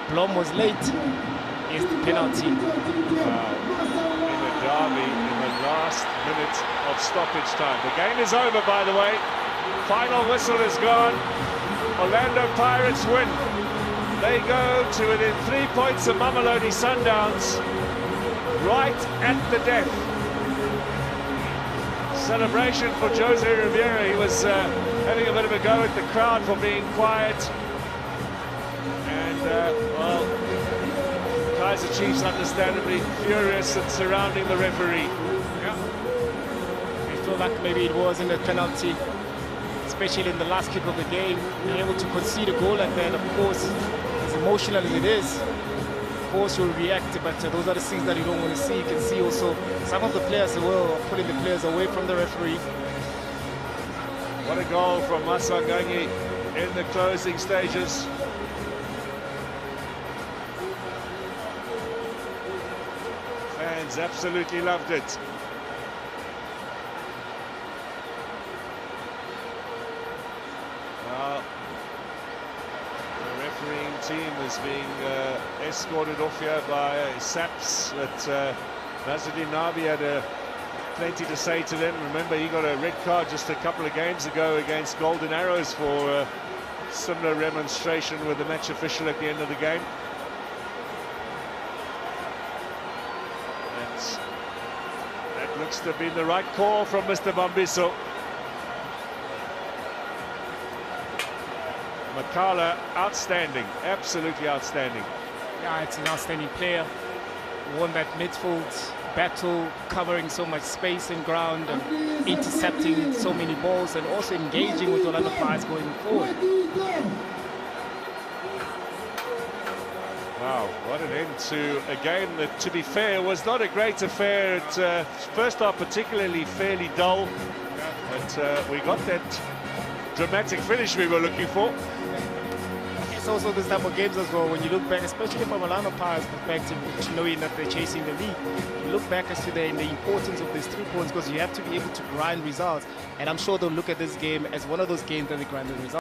Blom was late. Here's the penalty. Wow. In the derby, in the last minute of stoppage time. The game is over, by the way. Final whistle is gone. Orlando Pirates win. They go to within 3 points of Mamelodi Sundowns, right at the death. Celebration for Jose Riviera. He was having a bit of a go at the crowd for being quiet. And, well, Kaizer Chiefs understandably furious and surrounding the referee. Yeah. I feel like maybe it wasn't a penalty, especially in the last kick of the game. Being able to concede a goal like that, of course, as emotional as it is, of course you'll react, but those are the things that you don't want to see. You can see also some of the players as well are pulling the players away from the referee. What a goal from Maswanganyi in the closing stages. Fans absolutely loved it. Well, the refereeing team is being escorted off here by SAPS, but Nazruddin Nabi had plenty to say to them. Remember, he got a red card just a couple of games ago against Golden Arrows for similar remonstration with the match official at the end of the game. That looks to have been the right call from Mr. Bambiso. Makala, outstanding, absolutely outstanding. Yeah, it's an outstanding player. Won that midfield battle, covering so much space and ground and intercepting so many balls and also engaging with Orlando Pirates going forward. Wow, what an end to a game that, to be fair, was not a great affair. First half particularly fairly dull, but we got that dramatic finish we were looking for. It's also this type of games as well, when you look back, especially from Orlando Pirates' perspective, knowing that they're chasing the lead, you look back as to the importance of these 3 points, because you have to be able to grind results, and I'm sure they'll look at this game as one of those games that they grind the results.